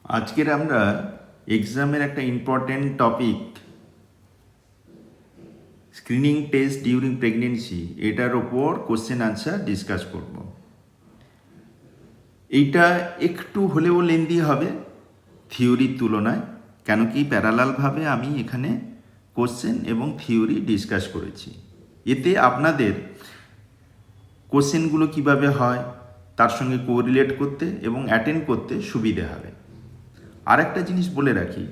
আজকের আমরা এক্সামের একটা important topic screening test during pregnancy এটার ওপর কোশ্চেন আনসার ডিসকাস করব। এইটা একটু হলেও লেন্দি হবে থিওরির তুলনায়, কেন কি প্যারালালভাবে আমি এখানে কোশ্চেন এবং থিওরি ডিসকাস করেছি। এতে আপনাদের কোশ্চেনগুলো কিভাবে হয় তার সঙ্গে কোরিলেট করতে এবং অ্যাটেন্ড করতে সুবিধে হবে। আর একটা জিনিস বলে রাখি,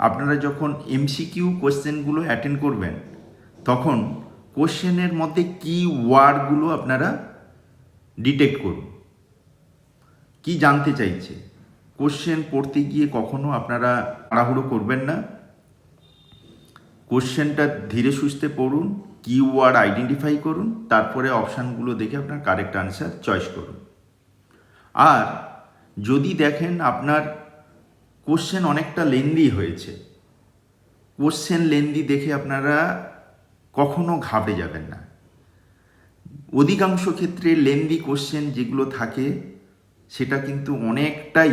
আপনারা যখন এমসিকিউ কোশ্চেনগুলো অ্যাটেন্ড করবেন তখন কোশ্চেনের মধ্যে কি ওয়ার্ডগুলো আপনারা ডিটেক্ট করুন, কি জানতে চাইছে। কোশ্চেন পড়তে গিয়ে কখনো আপনারা তাড়াহুড়ো করবেন না, কোশ্চেনটা ধীরে সুস্থে পড়ুন, কি ওয়ার্ড আইডেন্টিফাই করুন, তারপরে অপশানগুলো দেখে আপনার কারেক্ট আনসার চয়েস করুন। আর যদি দেখেন আপনার কোশ্চেন অনেকটা লেন্দি হয়েছে, কোশ্চেন লেন্দি দেখে আপনারা কখনো ঘাবড়ে যাবেন না। অধিকাংশ ক্ষেত্রে লেন্দি কোশ্চেন যেগুলো থাকে সেটা কিন্তু অনেকটাই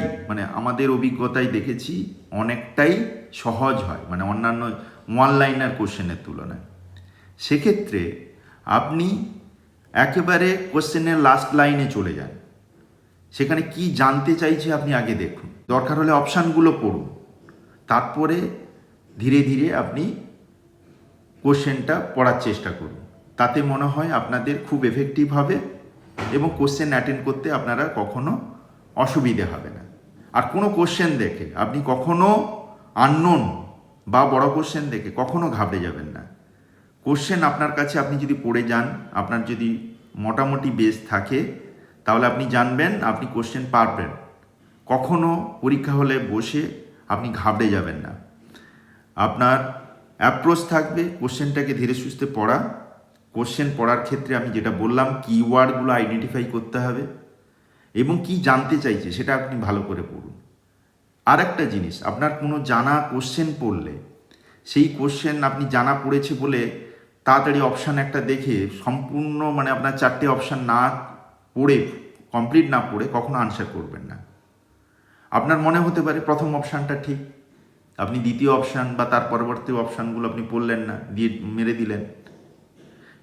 আমাদের অভিজ্ঞতায় দেখেছি অনেকটাই সহজ হয়, অন্যান্য ওয়ান লাইনার কোশ্চেনের তুলনায়। সেক্ষেত্রে আপনি একেবারে কোশ্চেনের লাস্ট লাইনে চলে যান, সেখানে কি জানতে চাইছে আপনি আগে দেখুন, দরকার হলে অপশানগুলো পড়ুন, তারপরে ধীরে ধীরে আপনি কোশ্চেনটা পড়ার চেষ্টা করুন। তাতে মনে হয় আপনাদের খুব এফেক্টিভ হবে এবং কোশ্চেন অ্যাটেন্ড করতে আপনারা কখনো অসুবিধে হবে না। আর কোনো কোশ্চেন দেখে আপনি কখনো আননোন বা বড় কোশ্চেন দেখে কখনো ঘাবড়ে যাবেন না। কোশ্চেন আপনার কাছে আপনি যদি পড়ে যান, আপনার যদি মোটামুটি বেস থাকে, তাহলে আপনি জানবেন আপনি কোশ্চেন পারবেন। কখনো পরীক্ষা হলে বসে আপনি ঘাবড়ে যাবেন না। আপনার অ্যাপ্রোচ থাকবে কোশ্চেনটাকে ধীরে সুস্থে পড়া। কোশ্চেন পড়ার ক্ষেত্রে আমি যেটা বললাম, কিওয়ার্ডগুলো আইডেন্টিফাই করতে হবে এবং কি জানতে চাইছে সেটা আপনি ভালো করে পড়ুন। আর একটা জিনিস, আপনার কোনো জানা কোশ্চেন পড়লে সেই কোশ্চেন আপনি জানা পড়েছে বলে তাড়াতাড়ি অপশান একটা দেখে সম্পূর্ণ আপনার চারটে অপশান না পড়ে, কমপ্লিট না পড়ে কখনো আনসার করবেন না। আপনার মনে হতে পারে প্রথম অপশানটা ঠিক, আপনি দ্বিতীয় অপশান বা তার পরবর্তী অপশানগুলো আপনি পড়লেন না, দিয়ে মেরে দিলেন,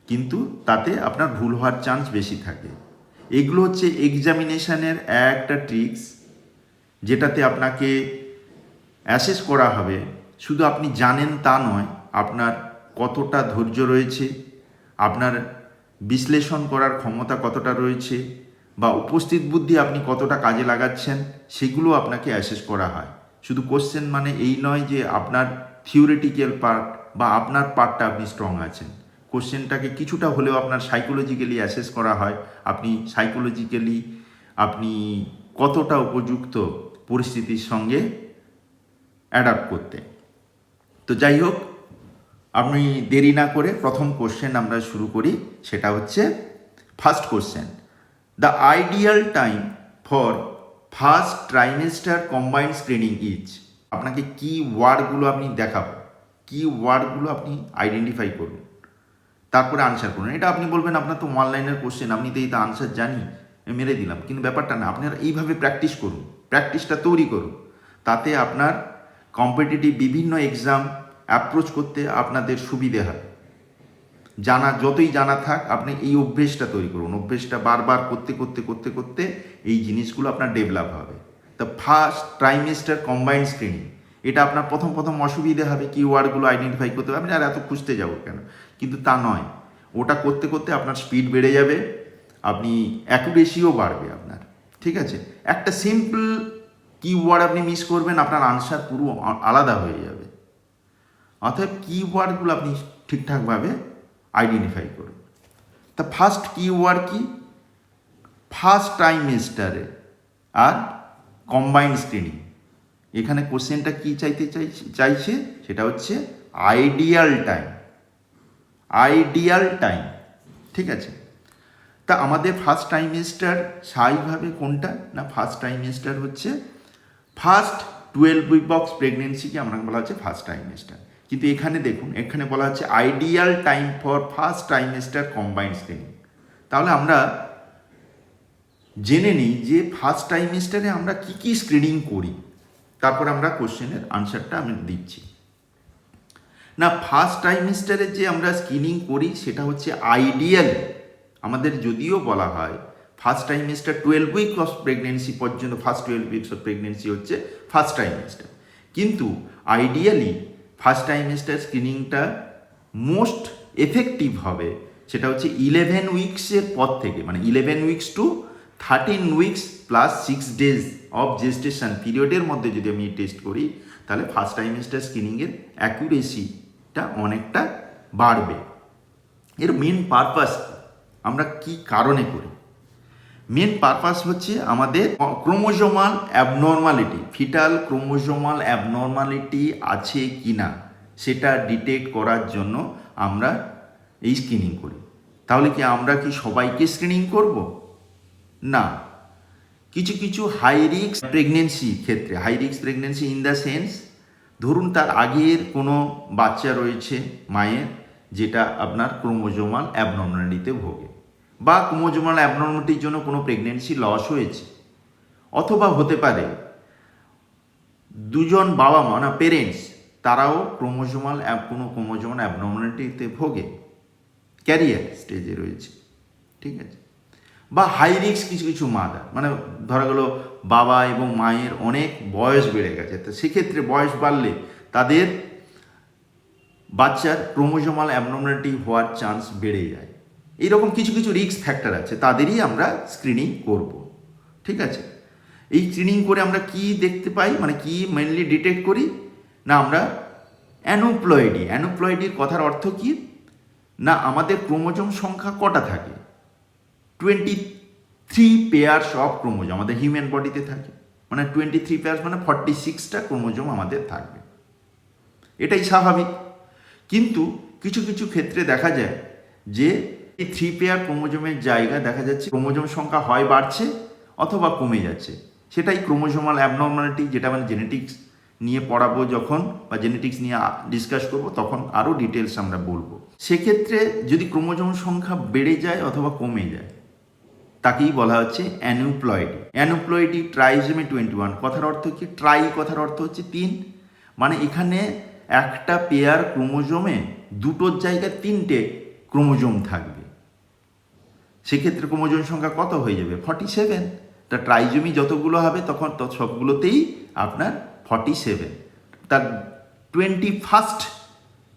কিন্তু তাতে আপনার ভুল হওয়ার চান্স বেশি থাকে। এগুলো হচ্ছে এক্সামিনেশানের একটা ট্রিক্স, যেটাতে আপনাকে অ্যাসেস করা হবে। শুধু আপনি জানেন তা নয়, আপনার কতটা ধৈর্য রয়েছে, আপনার বিশ্লেষণ করার ক্ষমতা কতটা রয়েছে, বা উপস্থিত বুদ্ধি আপনি কতটা কাজে লাগাচ্ছেন, সেগুলো আপনাকে অ্যাসেস করা হয়। শুধু কোশ্চেন এই নয় যে আপনার থিওরিটিক্যাল পার্ট বা আপনার পার্টটা আপনি স্ট্রং আছেন। কোশ্চেনটাকে কিছুটা হলেও আপনার সাইকোলজিক্যালি অ্যাসেস করা হয়, আপনি সাইকোলজিক্যালি আপনি কতটা উপযুক্ত পরিস্থিতির সঙ্গে অ্যাডাপ্ট করতে। তো যাই হোক, আমি দেরি না করে প্রথম কোশ্চেন আমরা শুরু করি। সেটা হচ্ছে first question, the ideal time for first trimester combined screening is. আপনাকে কি ওয়ার্ডগুলো আপনি দেখাবো, কি ওয়ার্ডগুলো আপনি আইডেন্টিফাই করুন, তারপরে আনসার করুন। এটা আপনি বলবেন আপনার তো ওয়ান লাইনের কোশ্চেন, আপনি তো এই তো আনসার জানি, মেরে দিলাম। কিন্তু ব্যাপারটা না, আপনারা এইভাবে প্র্যাকটিস করুন, প্র্যাকটিসটা তৈরি করুন। তাতে আপনার কম্পিটিটিভ বিভিন্ন এক্সাম অ্যাপ্রোচ করতে আপনাদের সুবিধে হয়। যতই জানা থাক, আপনি এই অভ্যেসটা তৈরি করুন। অভ্যেসটা বারবার করতে করতে করতে করতে এই জিনিসগুলো আপনার ডেভেলপ হবে। তো ফার্স্ট ট্রাইমেস্টার কম্বাইন্ড স্ক্রিনিং, এটা আপনার প্রথম প্রথম অসুবিধে হবে, কিওয়ার্ডগুলো আইডেন্টিফাই করতে হবে, আপনি আর এত খুঁজতে যাবো কেন, কিন্তু তা নয়। ওটা করতে করতে আপনার স্পিড বেড়ে যাবে, আপনি অ্যাকুরেসিও বাড়বে আপনার। ঠিক আছে, একটা সিম্পল কিওয়ার্ড আপনি মিস করবেন, আপনার আনসার পুরো আলাদা হয়ে যাবে। অর্থাৎ কিওয়ার্ডগুলো আপনি ঠিকঠাকভাবে আইডেন্টিফাই করুন। তা ফার্স্ট কিওয়ার্ড কি, ফার্স্ট ট্রাইমেস্টারে আর কম্বাইন্ড স্ক্রিনিং। এখানে কোশ্চেনটা কি চাইছে সেটা হচ্ছে আইডিয়াল টাইম, আইডিয়াল টাইম। ঠিক আছে, তা আমাদের ফার্স্ট ট্রাইমেস্টার স্বাভাবিকভাবে কোনটা না, ফার্স্ট ট্রাইমেস্টার হচ্ছে ফার্স্ট 12 উইক অফ প্রেগনেন্সিকে আমরা বলা হচ্ছে ফার্স্ট ট্রাইমেস্টার। কিন্তু এখানে দেখুন, এখানে বলা হচ্ছে ideal time for first trimester combined screening. তাহলে আমরা জেনে নিই যে ফার্স্ট ট্রাইমেস্টারে আমরা কি কি স্ক্রিনিং করি। তারপর আমরা কোশ্চেনের আনসারটা আমি দিচ্ছি। না, ফার্স্ট ট্রাইমেস্টারে যে আমরা স্ক্রিনিং করি সেটা হচ্ছে আইডিয়াল। আমাদের যদিও বলা হয় first trimester 12 week of pregnancy পর্যন্ত, ফার্স্ট 12 উইকস অফ প্রেগনেন্সি হচ্ছে ফার্স্ট ট্রাইমেস্টার, কিন্তু আইডিয়ালি ফার্স্ট ট্রাইমেস্টার স্ক্রিনিংটা মোস্ট এফেক্টিভ হবে সেটা হচ্ছে 11 উইকসের পর থেকে, মানে 11 weeks to 13 weeks plus 6 days of gestation পিরিয়ডের মধ্যে যদি আমি টেস্ট করি, তাহলে ফার্স্ট ট্রাইমেস্টার স্ক্রিনিংয়ের অ্যাকুরেসিটা অনেকটা বাড়বে। এর মেন পারপাস আমরা কি কারণে করি? মেন পারপাস হচ্ছে আমাদের chromosomal abnormality, fetal chromosomal abnormality আছে কি না সেটা ডিটেক্ট করার জন্য আমরা এই স্ক্রিনিং করি। তাহলে কি আমরা কি সবাইকে স্ক্রিনিং করব? না, কিছু কিছু হাই রিস্ক প্রেগনেন্সি ক্ষেত্রে, high risk pregnancy in the sense, ধরুন তার আগের কোনো বাচ্চা রয়েছে মায়ের যেটা আপনার ক্রোমোজোমাল অ্যাবনর্মালিটিতে ভোগে, বা ক্রোমোজোমাল অ্যাবনর্মালিটির জন্য কোনো প্রেগনেন্সি লস হয়েছে, অথবা হতে পারে দুজন বাবা মা না পেরেন্টস তারাও কোনো ক্রোমোজোমাল অ্যাবনর্মালিটিতে ভোগে, ক্যারিয়ার স্টেজে রয়েছে, ঠিক আছে। বা হাই রিস্ক কিছু কিছু মাদার, মানে ধরা গেল বাবা এবং মায়ের অনেক বয়স বেড়ে গেছে, তো সেক্ষেত্রে বয়স বাড়লে তাদের বাচ্চার ক্রোমোজোমাল অ্যাবনর্মালিটি হওয়ার চান্স বেড়ে যায়। এইরকম কিছু কিছু রিস্ক ফ্যাক্টর আছে, তাদেরই আমরা স্ক্রিনিং করব, ঠিক আছে। এই স্ক্রিনিং করে আমরা কি দেখতে পাই, মানে কি মেনলি ডিটেক্ট করি না, আমরা অ্যানুপ্লয়েডির কথার অর্থ কি না, আমাদের ক্রোমোজোম সংখ্যা কটা থাকে? 23 পেয়ার্স অফ ক্রোমোজোম আমাদের হিউম্যান বডিতে থাকে, মানে 23 পেয়ার্স মানে 46টা ক্রোমোজোম আমাদের থাকবে, এটাই স্বাভাবিক। কিন্তু কিছু কিছু ক্ষেত্রে দেখা যায় যে এই 3 পেয়ার ক্রোমোজোমের জায়গা দেখা যাচ্ছে ক্রোমোজোম সংখ্যা হয় বাড়ছে অথবা কমে যাচ্ছে, সেটাই ক্রোমোজোমাল অ্যাবনর্মালিটি, যেটা মানে জেনেটিক্স নিয়ে পড়াবো যখন, বা জেনেটিক্স নিয়ে ডিসকাস করবো তখন আরও ডিটেলস আমরা বলবো। সেক্ষেত্রে যদি ক্রোমোজোম সংখ্যা বেড়ে যায় অথবা কমে যায়, তাকেই বলা হচ্ছে অ্যানুপ্লয়েডি। ট্রাইজোমি 21 কথার অর্থ কি? ট্রাই কথার অর্থ হচ্ছে 3, মানে এখানে একটা পেয়ার ক্রোমোজোমে দুটোর জায়গায় 3টে ক্রোমোজোম থাকবে, সেক্ষেত্রে ক্রোমোজোম সংখ্যা কত হয়ে যাবে? 47। তা ট্রাইজোমি যতগুলো হবে তখন সবগুলোতেই আপনার 47। তার 21st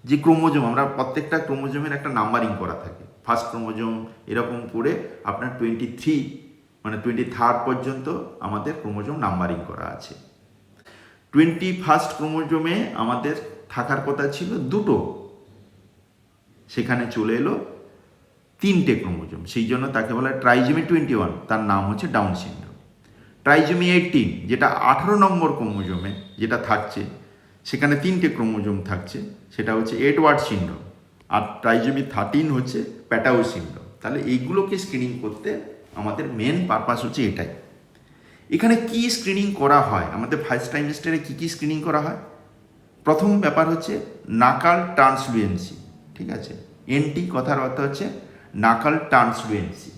যে ক্রোমোজোম, আমরা প্রত্যেকটা ক্রোমোজোমের একটা নাম্বারিং করা থাকে, ফার্স্ট ক্রোমোজোম এরকম করে আপনার 23 মানে 23rd পর্যন্ত আমাদের ক্রোমোজোম নাম্বারিং করা আছে। 21st ক্রোমোজোমে আমাদের থাকার কথা ছিল দুটো, সেখানে চলে এলো 3টে ক্রোমোজোম, সেই জন্য তাকে বলা হয় ট্রাইজোমি 21, তার নাম হচ্ছে ডাউন সিনড্রোম। ট্রাইজোমি 18 যেটা 18 নম্বর ক্রোমোজোমে যেটা থাকছে, সেখানে 3টে ক্রোমোজোম থাকছে, সেটা হচ্ছে এডওয়ার্ড সিনড্রোম। আর ট্রাইজোমি 13 হচ্ছে প্যাটাউ সিনড্রোম। তাহলে এইগুলোকে স্ক্রিনিং করতে আমাদের মেন পারপাস হচ্ছে এটাই। এখানে কি স্ক্রিনিং করা হয়, আমাদের ফার্স্ট ট্রাইমেস্টারে কি স্ক্রিনিং করা হয়? প্রথম ব্যাপার হচ্ছে নাকাল ট্রান্সলুয়েন্সি, ঠিক আছে। এনটি কথার অর্থ হচ্ছে নাকাল ট্রান্সলুয়েন্সি।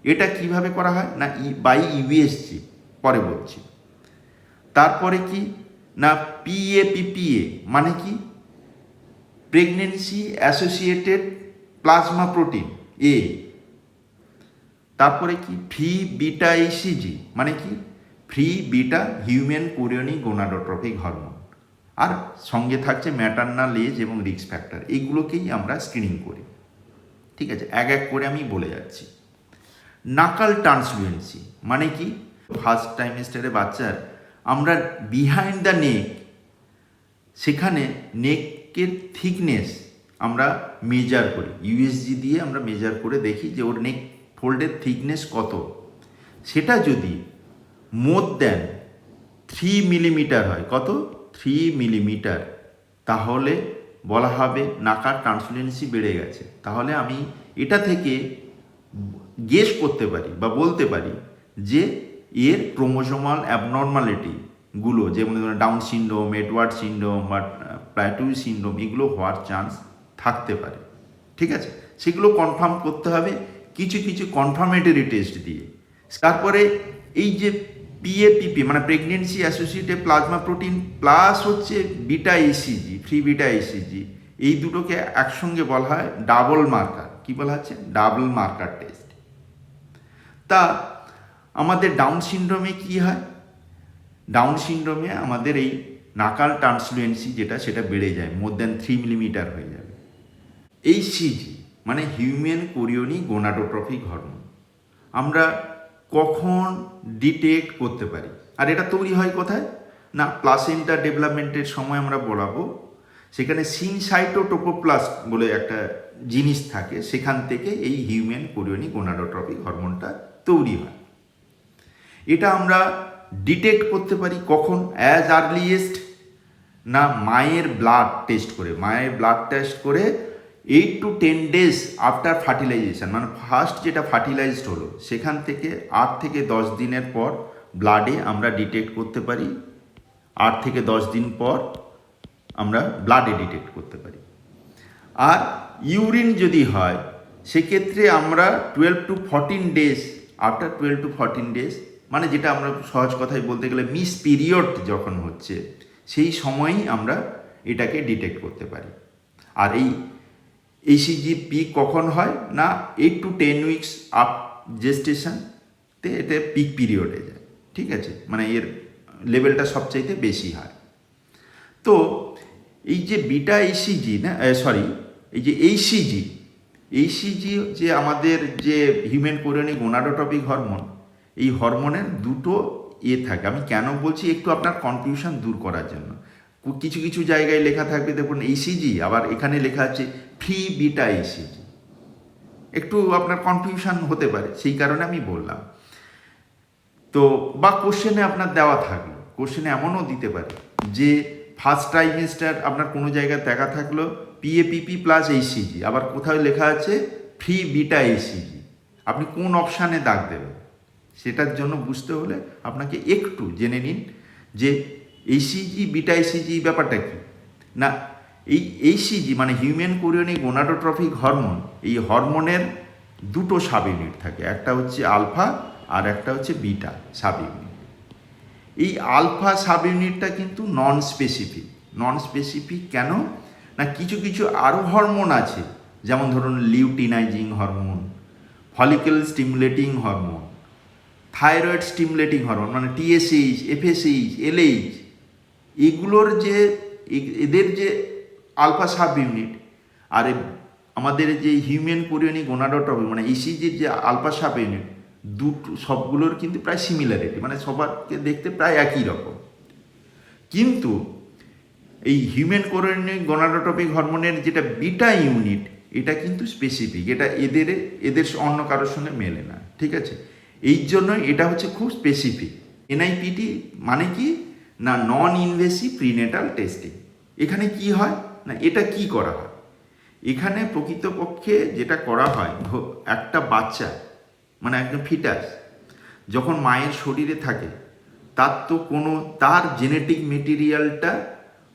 এটা কিভাবে করা হয় না, বাই ইউএসজি, পরে বলছি। তারপরে কি না, পিএপিপিএ মানে কি? Pregnancy associated plasma protein A. তারপরে কি ফ্রি বিটা ইসিজি মানে কি? Free beta human chorionic gonadotropic hormone. আর সঙ্গে থাকছে ম্যাটার্নাল এজ এবং রিস্ক ফ্যাক্টর, এইগুলোকেই আমরা স্ক্রিনিং করি, ঠিক আছে। এক এক করে আমি বলে যাচ্ছি। নাকাল ট্রান্সলুয়েন্সি মানে কি? ফার্স্ট ট্রাইমেস্টারে বাচ্চার আমরা বিহাইন্ড দ্য নেক, সেখানে নেকের থিকনেস আমরা মেজার করি, ইউএসজি দিয়ে আমরা মেজার করে দেখি যে ওর নেক ফোল্ডের থিকনেস কত। সেটা যদি মোর দ্যান 3 মিলিমিটার হয়, কত? 3 মিলিমিটার, তাহলে বলা হবে নাকার ট্রান্সলুয়েন্সি বেড়ে গেছে। তাহলে আমি এটা থেকে গেস করতে পারি বা বলতে পারি যে এর ক্রোমোজোমাল অ্যাবনর্মালিটিগুলো, যেমন ডাউন সিনড্রোম, এডওয়ার্ড সিনড্রোম বা প্যাটাউ সিনড্রোম, এগুলো হওয়ার চান্স থাকতে পারে, ঠিক আছে। সেগুলো কনফার্ম করতে হবে কিছু কিছু কনফার্মেটরি টেস্ট দিয়ে। তারপরে এই যে পিএপিপি মানে pregnancy associated plasma protein plus হচ্ছে beta HCG, free beta HCG, এই দুটোকে একসঙ্গে বলা হয় ডাবল মার্কার। কি বলা হচ্ছে? Double marker test. তা আমাদের ডাউন সিনড্রোমে কি হয়? ডাউন সিনড্রোমে আমাদের এই নাকাল ট্রান্সলুয়েন্সি যেটা, সেটা বেড়ে যায়, মোর দ্যান 3 মিলিমিটার হয়ে যাবে। এইচসিজি মানে হিউম্যান কোরিওনিক গোনাডোট্রপিক হরমোন আমরা কখন ডিটেক্ট করতে পারি? আর এটা তৈরি হয় কোথায়? না, প্লাসেন্টা ডেভেলপমেন্টের সময় আমরা বলাবো, সেখানে সিনসাইটোটোপোপ্লাস্ট বলে একটা জিনিস থাকে, সেখান থেকে এই হিউম্যান কোরিওনিক গোনাডোট্রপিক হরমোনটা তৈরি হয়। এটা আমরা ডিটেক্ট করতে পারি কখন? অ্যাজ আর্লিয়েস্ট না মায়ের ব্লাড টেস্ট করে, মায়ের ব্লাড টেস্ট করে 8 to 10 days আফটার ফার্টিলাইজেশন, মানে ফার্স্ট যেটা ফার্টিলাইজড হলো সেখান থেকে 8 থেকে 10 দিনের পর ব্লাডে আমরা ডিটেক্ট করতে পারি। 8 থেকে 10 দিন পর আমরা ব্লাডে ডিটেক্ট করতে পারি। আর ইউরিন যদি হয় সেক্ষেত্রে আমরা 12 to 14 days, after 12 to 14 days, মানে যেটা আমরা সহজ কথায় বলতে গেলে মিস পিরিয়ড যখন হচ্ছে সেই সময়ই আমরা এটাকে ডিটেক্ট করতে পারি। আর এই এইচসিজি পিক কখন হয়? না 8 to 10 weeks আপ জেস্টেশনতে এটা পিক পিরিয়ডে যায়। ঠিক আছে, মানে এর লেভেলটা সবচাইতে বেশি হয়। তো এই যে বিটা এইচসিজি না, সরি, এই যে এইচসিজি যে আমাদের যে হিউম্যান কোরিওনিক গোনাডোট্রপিক হরমোন, এই হরমোনের দুটো থাকে। আমি কেন বলছি? একটু আপনার কনফিউশন দূর করার জন্য। কিছু কিছু জায়গায় লেখা থাকবে দেখুন এইচসিজি, আবার এখানে লেখা আছে ফ্রি বিটা এইচসিজি, একটু আপনার কনফিউশন হতে পারে, সেই কারণে আমি বললাম। তো বা কোশ্চেনে আপনার দেওয়া থাকলো, কোশ্চেনে এমনও দিতে পারে যে ফার্স্ট ট্রাইমেস্টার আপনার কোনো জায়গায় দেখা থাকলো পিএপিপি প্লাস এইচসিজি, আবার কোথাও লেখা আছে ফ্রি বিটা এইচসিজি, আপনি কোন অপশানে দাগ দেবেন? সেটার জন্য বুঝতে হলে আপনাকে একটু জেনে নিন যে এইচসিজি বিটা এইচসিজি ব্যাপারটা কি। না, এই এইচসিজি মানে হিউম্যান কোরিওনিক গোনাডোট্রপিক হরমোন, এই হরমোনের দুটো সাব ইউনিট থাকে, একটা হচ্ছে আলফা আর একটা হচ্ছে বিটা সাব ইউনিট। এই আলফা সাব ইউনিটটা কিন্তু নন স্পেসিফিক কেন? না, কিছু কিছু আরও হরমোন আছে, যেমন ধরুন luteinising hormone, follicle stimulating hormone, thyroid stimulating hormone মানে টিএসএইচ, এফএসএইচ, এলএইচ, এগুলোর যে এদের যে আলফা সাব ইউনিট আর আমাদের যে হিউম্যান কোরিওনিক গোনাডোট্রপিক মানে ইসিজির যে আলফা সাব ইউনিট, দুটো সবগুলোর কিন্তু প্রায় সিমিলারিটি, মানে সবারকে দেখতে প্রায় একই রকম। কিন্তু এই হিউম্যান কোরিওনিক গোনাডোট্রপিক হরমোনের যেটা বিটা ইউনিট, এটা কিন্তু স্পেসিফিক, এটা এদের অন্য কারোর সঙ্গে মেলে না। ঠিক আছে, এই জন্য এটা হচ্ছে খুব স্পেসিফিক। এনআইপিটি মানে কি? না, নন ইনভেসিভ প্রিনেটাল টেস্টিং। এখানে কি হয়? না, এটা কি করা হয়? এখানে প্রকৃতপক্ষে যেটা করা হয়, একটা বাচ্চা মানে একজন ফিটাস যখন মায়ের শরীরে থাকে, তার জেনেটিক মেটেরিয়ালটা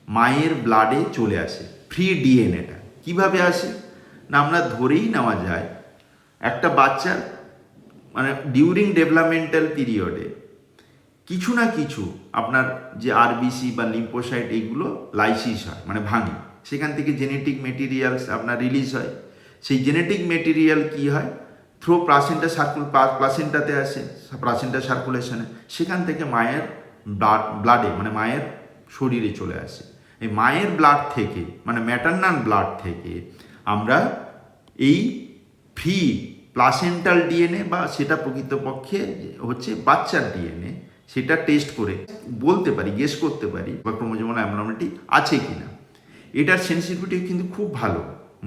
মায়ের ব্লাডে চলে আসে, ফ্রি ডিএনএটা। কিভাবে আসে? না, আমরা ধরেই নেওয়া যায় একটা বাচ্চার মানে ডিউরিং ডেভেলপমেন্টাল পিরিয়ডে কিছু না কিছু আপনার যে আরবিসি বা লিম্ফোসাইট এইগুলো লাইসিস হয়, মানে ভাঙে, সেখান থেকে জেনেটিক মেটেরিয়ালস আপনার রিলিজ হয়। সেই জেনেটিক মেটেরিয়াল কি হয়? থ্রু প্লাসেন্টাতে আসে, প্লাসেন্টা সার্কুলেশনে, সেখান থেকে মায়ের ব্লাডে মানে মায়ের শরীরে চলে আসে। এই মায়ের ব্লাড থেকে মানে ম্যাটারনাল ব্লাড থেকে আমরা এই ফ্রি প্লাসেন্টাল ডিএনএ বা সেটা প্রকৃতপক্ষে হচ্ছে বাচ্চার ডিএনএ, সেটা টেস্ট করে বলতে পারি, গেস করতে পারি বা ক্রোমোজোমাল অ্যাবনর্মালিটি আছে কিনা। এটার সেন্সিটিভিটি কিন্তু খুব ভালো,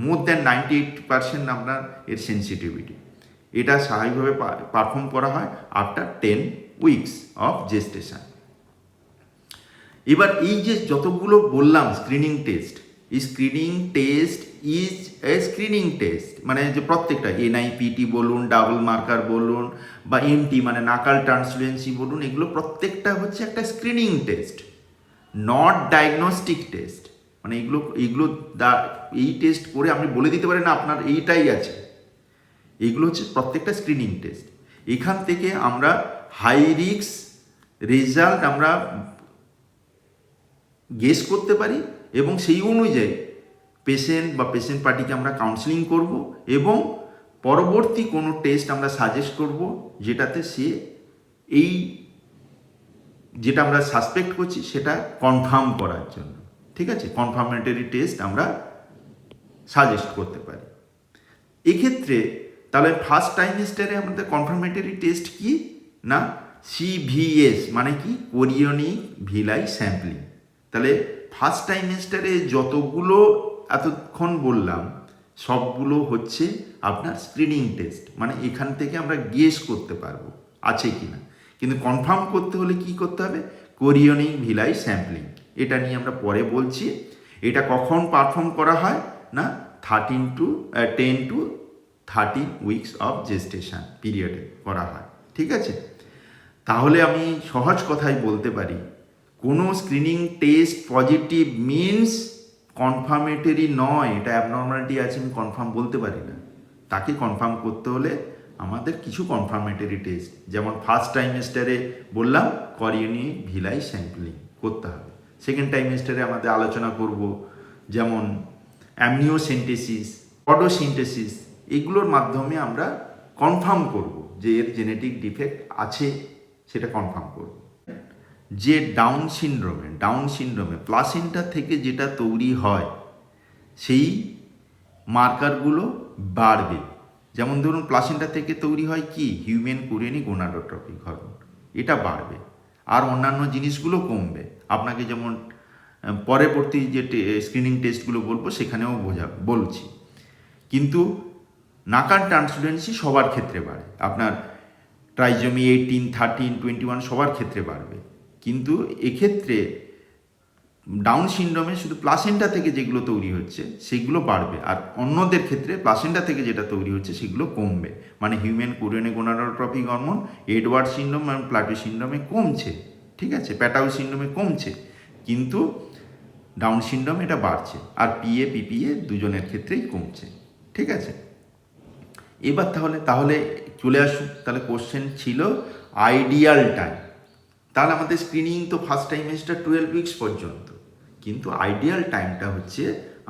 মোর দ্যান 98% আপনার এর সেন্সিটিভিটি। এটা স্বাভাবিকভাবে পারফর্ম করা হয় আফটার 10 weeks অফ জেস্টেশন। এবার এই যে যতগুলো বললাম স্ক্রিনিং টেস্ট, এই screening test is a screening test, মানে যে প্রত্যেকটা এনআইপিটি বলুন, ডাবল মার্কার বলুন বা এমটি মানে নাকাল ট্রান্সলুয়েন্সি বলুন, এগুলো প্রত্যেকটা হচ্ছে একটা screening test, not diagnostic test. মানে এগুলো এই টেস্ট করে আপনি বলে দিতে পারেন না আপনার এইটাই আছে। এগুলো হচ্ছে প্রত্যেকটা স্ক্রিনিং টেস্ট। এখান থেকে আমরা হাই রিস্ক রেজাল্ট আমরা গেস করতে পারি এবং সেই অনুযায়ী পেশেন্ট বা পেশেন্ট পার্টিকে আমরা কাউন্সেলিং করব এবং পরবর্তী কোনো টেস্ট আমরা সাজেস্ট করব যেটাতে সে এই যেটা আমরা সাসপেক্ট করছি সেটা কনফার্ম করার জন্য, ঠিক আছে, কনফার্মেটরি টেস্ট আমরা সাজেস্ট করতে পারি। এক্ষেত্রে তাহলে ফার্স্ট ট্রাইমেস্টারে আমাদের কনফার্মেটরি টেস্ট কি না সিভিএস মানে কি কোরিয়নিক ভিলাই স্যাম্পলিং। তাহলে ফার্স্ট ট্রাইমেস্টারে যতগুলো এতক্ষণ বললাম সবগুলো হচ্ছে আপনার স্ক্রিনিং টেস্ট, মানে এখান থেকে আমরা গেস করতে পারবো আছে কি না, কিন্তু কনফার্ম করতে হলে কি করতে হবে কোরিয়নিক ভিলাই স্যাম্পলিং। এটা নিয়ে আমরা পরে বলছি। এটা কখন পারফর্ম করা হয় না 10 to 13 উইকস অফ জেস্টেশন পিরিয়ডে করা হয়, ঠিক আছে। তাহলে আমি সহজ কথায় বলতে পারি কোনো screening test positive means confirmatory নয়, এটা অ্যাবনর্মালিটি আছে আমি কনফার্ম বলতে পারি না। তাকে কনফার্ম করতে হলে আমাদের কিছু কনফার্মেটরি টেস্ট যেমন ফার্স্ট ট্রাইমেস্টারে বললাম কোরিয়নিক ভিলাই স্যাম্পলিং করতে হবে। সেকেন্ড ট্রাইমেস্টারে আমাদের আলোচনা করব যেমন অ্যামনিওসেন্টেসিস, অডোসিন্থেসিস, এগুলোর মাধ্যমে আমরা কনফার্ম করব যে এর জেনেটিক ডিফেক্ট আছে, সেটা কনফার্ম করব। যে ডাউন সিনড্রোমে প্লাসেন্টা থেকে যেটা তৈরি হয় সেই মার্কারগুলো বাড়বে। যেমন ধরুন প্লাসেন্টা থেকে তৈরি হয় কি হিউম্যান কোরিয়নিক গোনাডোট্রপিক হরমোন, এটা বাড়বে আর অন্যান্য জিনিসগুলো কমবে। আপনাকে যেমন পরবর্তী যে স্ক্রিনিং টেস্টগুলো বলবো সেখানেও বলছি। কিন্তু নাকাল ট্রান্সলুসেন্সি সবার ক্ষেত্রে বাড়ে, আপনার ট্রাইজোমি 18, 13, 21 সবার ক্ষেত্রে বাড়বে। কিন্তু এক্ষেত্রে ডাউন সিনড্রোমে শুধু প্লাসেন্টা থেকে যেগুলো তৈরি হচ্ছে সেগুলো বাড়বে, আর অন্যদের ক্ষেত্রে প্লাসেন্টা থেকে যেটা তৈরি হচ্ছে সেগুলো কমবে। মানে human chorionic gonadotropic hormone Edward syndrome এবং প্লাটো সিনড্রোমে কমছে, ঠিক আছে, প্যাটাউ সিনড্রোমে কমছে, কিন্তু ডাউন সিনড্রোম এটা বাড়ছে, আর পিপিএ দুজনের ক্ষেত্রেই কমছে, ঠিক আছে। এবার তাহলে চলে আসুন। তাহলে কোশ্চেন ছিল আইডিয়াল টাইম। তাহলে আমাদের স্ক্রিনিং তো ফার্স্ট ট্রাইমেস্টার 12 উইকস পর্যন্ত, কিন্তু আইডিয়াল টাইমটা হচ্ছে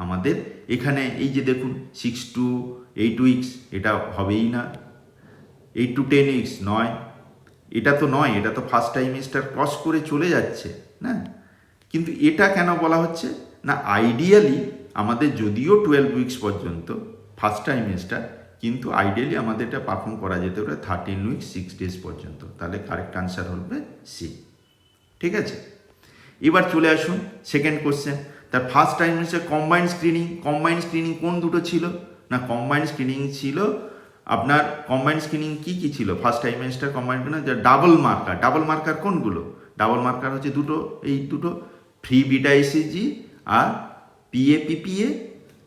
আমাদের এখানে এই যে দেখুন 6 to 8 উইকস, এটা হবেই না। 8 to 10 উইকস নয়, এটা তো নয়, এটা তো ফার্স্ট ট্রাইমেস্টার ক্রস করে চলে যাচ্ছে না। কিন্তু এটা কেন বলা হচ্ছে না আইডিয়ালি আমাদের যদিও 12 উইকস পর্যন্ত ফার্স্ট ট্রাইমেস্টার, কিন্তু আইডিয়ালি আমাদের এটা পারফর্ম করা যেতে পারে 13 উইকস 6 ডেজ পর্যন্ত। তাহলে কারেক্ট আনসার হবে সি, ঠিক আছে। এবার চলে আসুন সেকেন্ড কোশ্চেন। তার ফার্স্ট ট্রাইমেস্টার কম্বাইন্ড স্ক্রিনিং কোন দুটো ছিল না কম্বাইন্ড স্ক্রিনিং ছিল আপনার কম্বাইন্ড স্ক্রিনিং কি ছিল ফার্স্ট ট্রাইমেস্টার কম্বাইন্ড যে ডাবল মার্কার কোনগুলো ডাবল মার্কার হচ্ছে এই দুটো ফ্রি বিটা ইসিজি আর পিপিএ,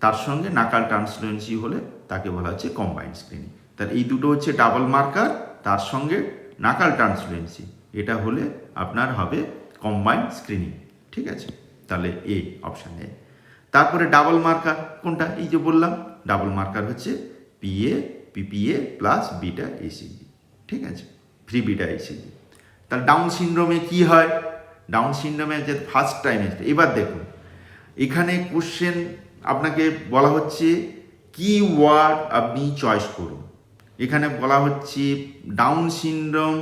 তার সঙ্গে নাকাল ট্রান্সলুসেন্সি হলে তাকে বলা হচ্ছে কম্বাইন্ড স্ক্রিনিং। তাহলে এই দুটো হচ্ছে ডাবল মার্কার, তার সঙ্গে নাকাল ট্রান্সলুসেন্সি, এটা হলে আপনার হবে কম্বাইন্ড স্ক্রিনিং, ঠিক আছে। তাহলে এ অপশান এ। তারপরে ডাবল মার্কার কোনটা এই যে বললাম ডাবল মার্কার হচ্ছে পিপিএ প্লাস বিটা ইসিজি, ঠিক আছে, ফ্রি বিটা ইসিজি। তাহলে ডাউন সিনড্রোমে কি হয়, ডাউন সিনড্রোমে যে ফার্স্ট ট্রাইমেস্টার। এবার দেখুন এখানে কোশ্চেন আপনাকে বলা হচ্ছে কি ওয়ার্ড আপনি চয়েস করুন। এখানে বলা হচ্ছে down syndrome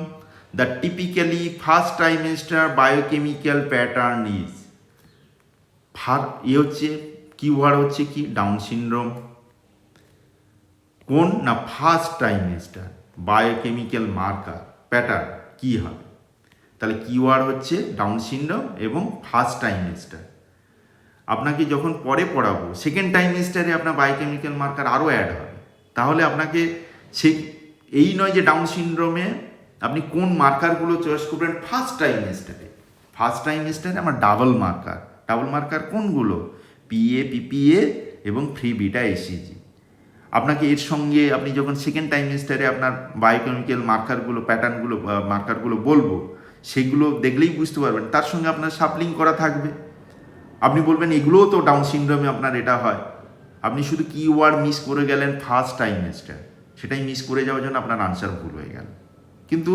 the typically first trimester biochemical pattern is হচ্ছে কি ওয়ার্ড হচ্ছে কি ডাউন সিনড্রোম কোন না first trimester biochemical marker pattern কি হবে। তাহলে কিওয়ার্ড হচ্ছে ডাউন সিনড্রোম এবং ফার্স্ট ট্রাইমেস্টার। আপনাকে যখন পরে পড়াবো সেকেন্ড ট্রাইমেস্টারে আপনার বায়োকেমিক্যাল মার্কার আরও অ্যাড হবে। তাহলে আপনাকে এই নয় যে ডাউন সিনড্রোমে আপনি কোন মার্কারগুলো চয়েস করবেন ফার্স্ট ট্রাইমেস্টারে আমার ডাবল মার্কার কোনগুলো পিপিএ এবং ফ্রি বিটা ইসিজি। আপনাকে এর সঙ্গে আপনি যখন সেকেন্ড ট্রাইমেস্টারে আপনার বায়োকেমিক্যাল মার্কারগুলো বলবো সেগুলো দেখলেই বুঝতে পারবেন, তার সঙ্গে আপনার সাপলিং করা থাকবে। আপনি বলবেন এগুলোও তো ডাউন সিনড্রোমে আপনার এটা হয়, আপনি শুধু কিওয়ার্ড মিস করে গেলেন ফার্স্ট ট্রাইমেস্টার, সেটাই মিস করে যাওয়ার জন্য আপনার আনসার ভুল হয়ে গেল। কিন্তু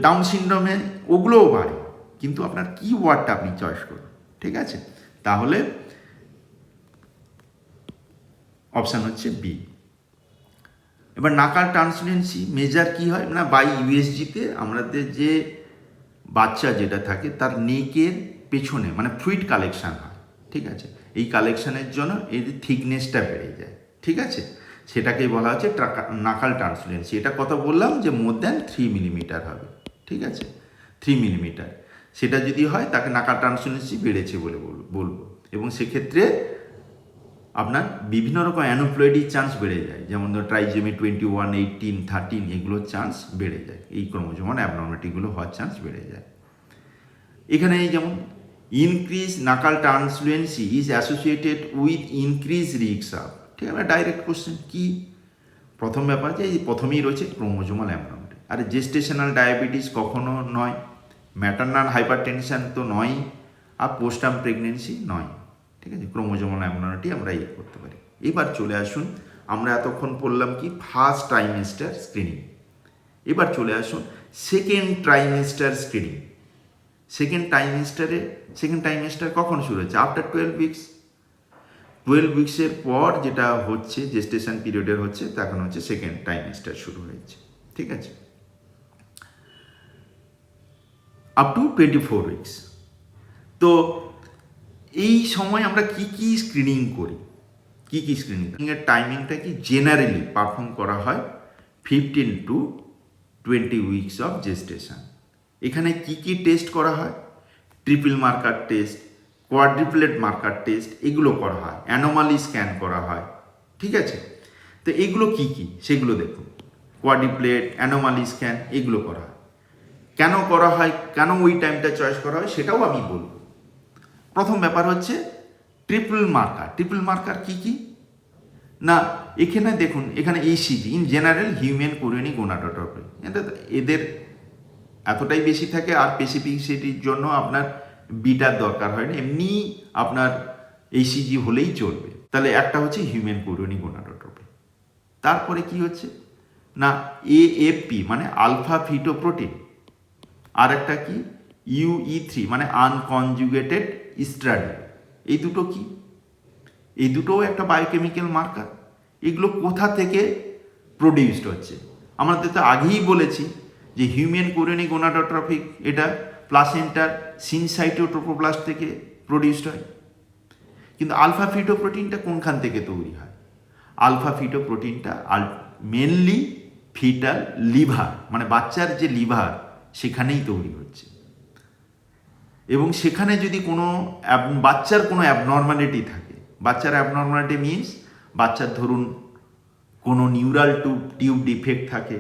ডাউন সিনড্রোমে ওগুলোও বাড়ে, কিন্তু আপনার কি ওয়ার্ডটা আপনি চয়েস করুন, ঠিক আছে? তাহলে অপশান হচ্ছে বি। এবার নাকাল ট্রান্সলুসেন্সি মেজার কি হয় না, বাই ইউএসজিতে আমাদের যে বাচ্চা যেটা থাকে তার নেকের পেছনে মানে ফ্লুইড কালেকশান হয়, ঠিক আছে? এই কালেকশানের জন্য এই থিকনেসটা বেড়ে যায়, ঠিক আছে? সেটাকেই বলা হচ্ছে নাকাল ট্রান্সলুসেন্সি। এটা কথা বললাম যে মোর দ্যান 3 মিলিমিটার হবে, ঠিক আছে? 3 মিলিমিটার সেটা যদি হয় তাকে নাকাল ট্রান্সলুসেন্সি বেড়েছে বলে বলবো। এবং সেক্ষেত্রে আপনার বিভিন্ন রকম অ্যানোপ্লয়েডির চান্স বেড়ে যায়, যেমন ধর ট্রাইজেমি 21, 18, 13 এগুলোর চান্স বেড়ে যায়, এই ক্রোমোজোমাল অ্যাবনর্মালিটিগুলো হওয়ার চান্স বেড়ে যায়। এখানে এই যেমন ইনক্রিজ নাকাল translucency is associated with increase risk of, ঠিক আছে? ডাইরেক্ট কোশ্চেন কি? প্রথম ব্যাপার যে এই প্রথমেই রয়েছে ক্রোমোজোমাল অ্যাবনর্মালিটি। আর জেস্টেশনাল ডায়াবেটিস কখনো নয়, ম্যাটারনাল হাইপারটেনশন তো নয়, আর পোস্টটার্ম প্রেগনেন্সি নয়, ঠিক আছে? ক্রোমোজোমাল অ্যাবনর্মালিটি আমরা করতে পারি। এবার চলে আসুন, আমরা এতক্ষণ পড়লাম কি ফার্স্ট ট্রাইমেস্টার স্ক্রিনিং। এবার চলে আসুন second trimester screening. Second trimester কখন শুরু হচ্ছে? After 12 weeks. 12 উইক্সের পর যেটা হচ্ছে জেস্টেশন পিরিয়ডের হচ্ছে তখন হচ্ছে সেকেন্ড ট্রাইমেস্টার শুরু হয়েছে, ঠিক আছে? Up to 24 weeks. তো এই সময় আমরা কি স্ক্রিনিং করি, কি স্ক্রিনিংয়ের টাইমিংটা কি জেনারেলি পারফর্ম করা হয় 15 to 20 উইকস অফ জেস্টেশন। এখানে কি টেস্ট করা হয়? Triple marker test, quadruple marker test, এগুলো করা হয়, অ্যানোমালি স্ক্যান করা হয়, ঠিক আছে? তো এগুলো কি সেগুলো দেখুন। কোয়াড্রিপ্লেট, অ্যানোমালি স্ক্যান এগুলো করা হয়। কেন করা হয়, কেন ওই টাইমটা চয়েস করা হয় সেটাও আমি বলব। প্রথম ব্যাপার হচ্ছে ট্রিপল মার্কার কি না, এখানে দেখুন, এখানে HCG in general human chorionic gonadotropin, এদের এতটাই বেশি থাকে, আর স্পেসিফিসিটির জন্য আপনার বিটার দরকার হয় না, এমনি আপনার এইসিজি হলেই চলবে। তাহলে একটা হচ্ছে হিউম্যান কোরিয়নিক গোনাডোট্রপি। তারপরে কি হচ্ছে না এএফপি মানে আলফা ফিটোপ্রোটিন, আর একটা কি UE3 মানে আনকনজুগেটেড ইস্ট্রাডিল। এই দুটো কি? এই দুটোও একটা বায়োকেমিক্যাল মার্কার। এগুলো কোথা থেকে প্রডিউসড হচ্ছে? আমাদের তো আগেই বলেছি যে হিউম্যান কোরিয়নিক গোনাডোট্রপিক এটা প্লাসেন্টার সিনসাইটোট্রোপোপ্লাস্ট থেকে প্রডিউসড হয়। কিন্তু আলফা ফিটোপ্রোটিনটা কোনখান থেকে তৈরি হয়? আলফা ফিটোপ্রোটিনটা মেনলি ফিটাল লিভার মানে বাচ্চার যে লিভার সেখানেই তৈরি হচ্ছে। এবং সেখানে যদি কোনো বাচ্চার কোনো অ্যাবনর্মালিটি থাকে, বাচ্চার অ্যাবনর্মালিটি মিনস বাচ্চার ধরুন কোনো নিউরাল টিউব ডিফেক্ট থাকে,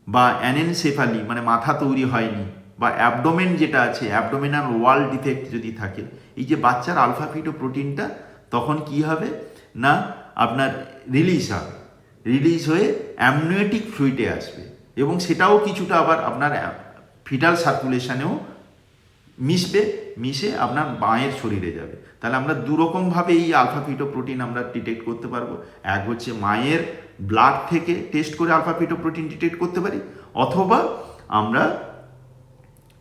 বা অ্যানেনসেফালি মানে মাথা তৈরি হয়নি, বা অ্যাবডোমেন যেটা আছে অ্যাবডোমিনাল ওয়াল ডিফেক্ট যদি থাকে, এই যে বাচ্চার আলফা ফিটোপ্রোটিনটা তখন কি হবে না আপনার রিলিজ হয়ে অ্যামনিওটিক ফ্লুইডে আসবে, এবং সেটাও কিছুটা আবার আপনার ফিটাল সার্কুলেশনেও মিশে আপনার মায়ের শরীরে যাবে। তাহলে আমরা দুরকমভাবে এই আলফা ফিটোপ্রোটিন আমরা ডিটেক্ট করতে পারবো। এক হচ্ছে মায়ের ব্লাড থেকে টেস্ট করে আলফা ফিটোপ্রোটিন ডিটেক্ট করতে পারি, অথবা আমরা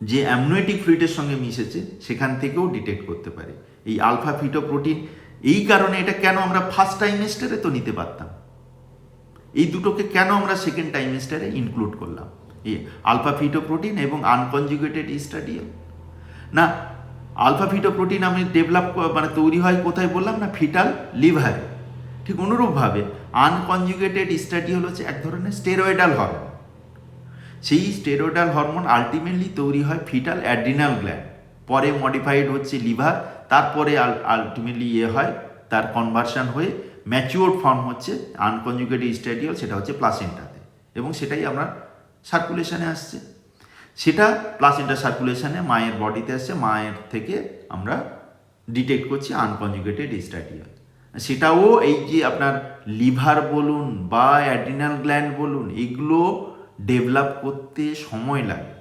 যে অ্যামনিওটিক ফ্লুইডের সঙ্গে মিশেছে সেখান থেকেও ডিটেক্ট করতে পারি এই আলফা ফিটোপ্রোটিন। এই কারণে এটা কেন আমরা ফার্স্ট ট্রাইমেস্টারে তো নিতে পারতাম, এই দুটোকে কেন আমরা সেকেন্ড ট্রাইমেস্টারে ইনক্লুড করলাম? এই আলফা ফিটোপ্রোটিন এবং আনকনজুগেটেড ইস্ট্রাডিয়াল না, আলফা ফিটোপ্রোটিন আমি ডেভেলপ মানে তৈরি হয় কোথায় বললাম না, ফিটাল লিভারে। ঠিক অনুরূপভাবে আনকনজুগেটেড ইস্ট্রাডিয়াল হচ্ছে এক ধরনের স্টেরয়েডাল হরমোন। সেই স্টেরয়েডাল হরমোন আলটিমেটলি তৈরি হয় ফিটাল অ্যাড্রিনাল গ্ল্যান্ড, পরে মডিফাইড হচ্ছে লিভার, তারপরে আলটিমেটলি হয় তার কনভার্সন হয়ে ম্যাচিওর ফর্ম হচ্ছে আনকনজুগেটেড ইস্ট্রাডিয়াল, সেটা হচ্ছে প্লাসেন্টাতে, এবং সেটাই আমরা সার্কুলেশনে আসছে। সেটা প্লাসেন্টা সার্কুলেশনে মায়ের বডিতে আসছে, মায়ের থেকে আমরা ডিটেক্ট করছি আনকনজুগেটেড ইস্ট্রাডিয়াল। সেটাও এই যে আপনার লিভার বলুন বা অ্যাড্রিনাল গ্ল্যান্ড বলুন, এগুলো ডেভেলপ করতে সময় লাগে,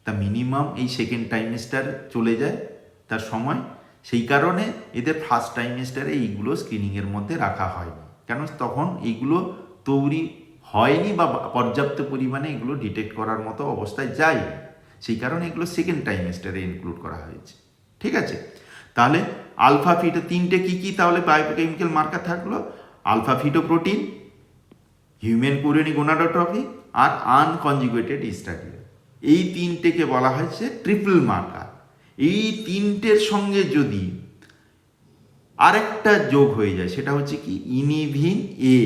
তা মিনিমাম এই সেকেন্ড ট্রাইমেস্টার চলে যায় তার সময়। সেই কারণে এদের ফার্স্ট ট্রাইমেস্টারে এইগুলো স্ক্রিনিংয়ের মধ্যে রাখা হয়নি, কেন তখন এইগুলো তৈরি হয়নি বা পর্যাপ্ত পরিমাণে এগুলো ডিটেক্ট করার মতো অবস্থায় যায়, সেই কারণে এগুলো সেকেন্ড ট্রাইমেস্টারে ইনক্লুড করা হয়েছে। ঠিক আছে, তাহলে আলফা ফিটো তিনটে কী তাহলে বায়োকেমিক্যাল মার্কার থাকলো? আলফা ফিটোপ্রোটিন, হিউম্যান কোরিয়নিক গোনাডোট্রফি আর আনকনজুগেটেড ইস্টাডিয়াল। এই তিনটেকে বলা হয়েছে ট্রিপল মার্কার। এই তিনটের সঙ্গে যদি আরেকটা যোগ হয়ে যায় সেটা হচ্ছে কি ইনিভিন এ।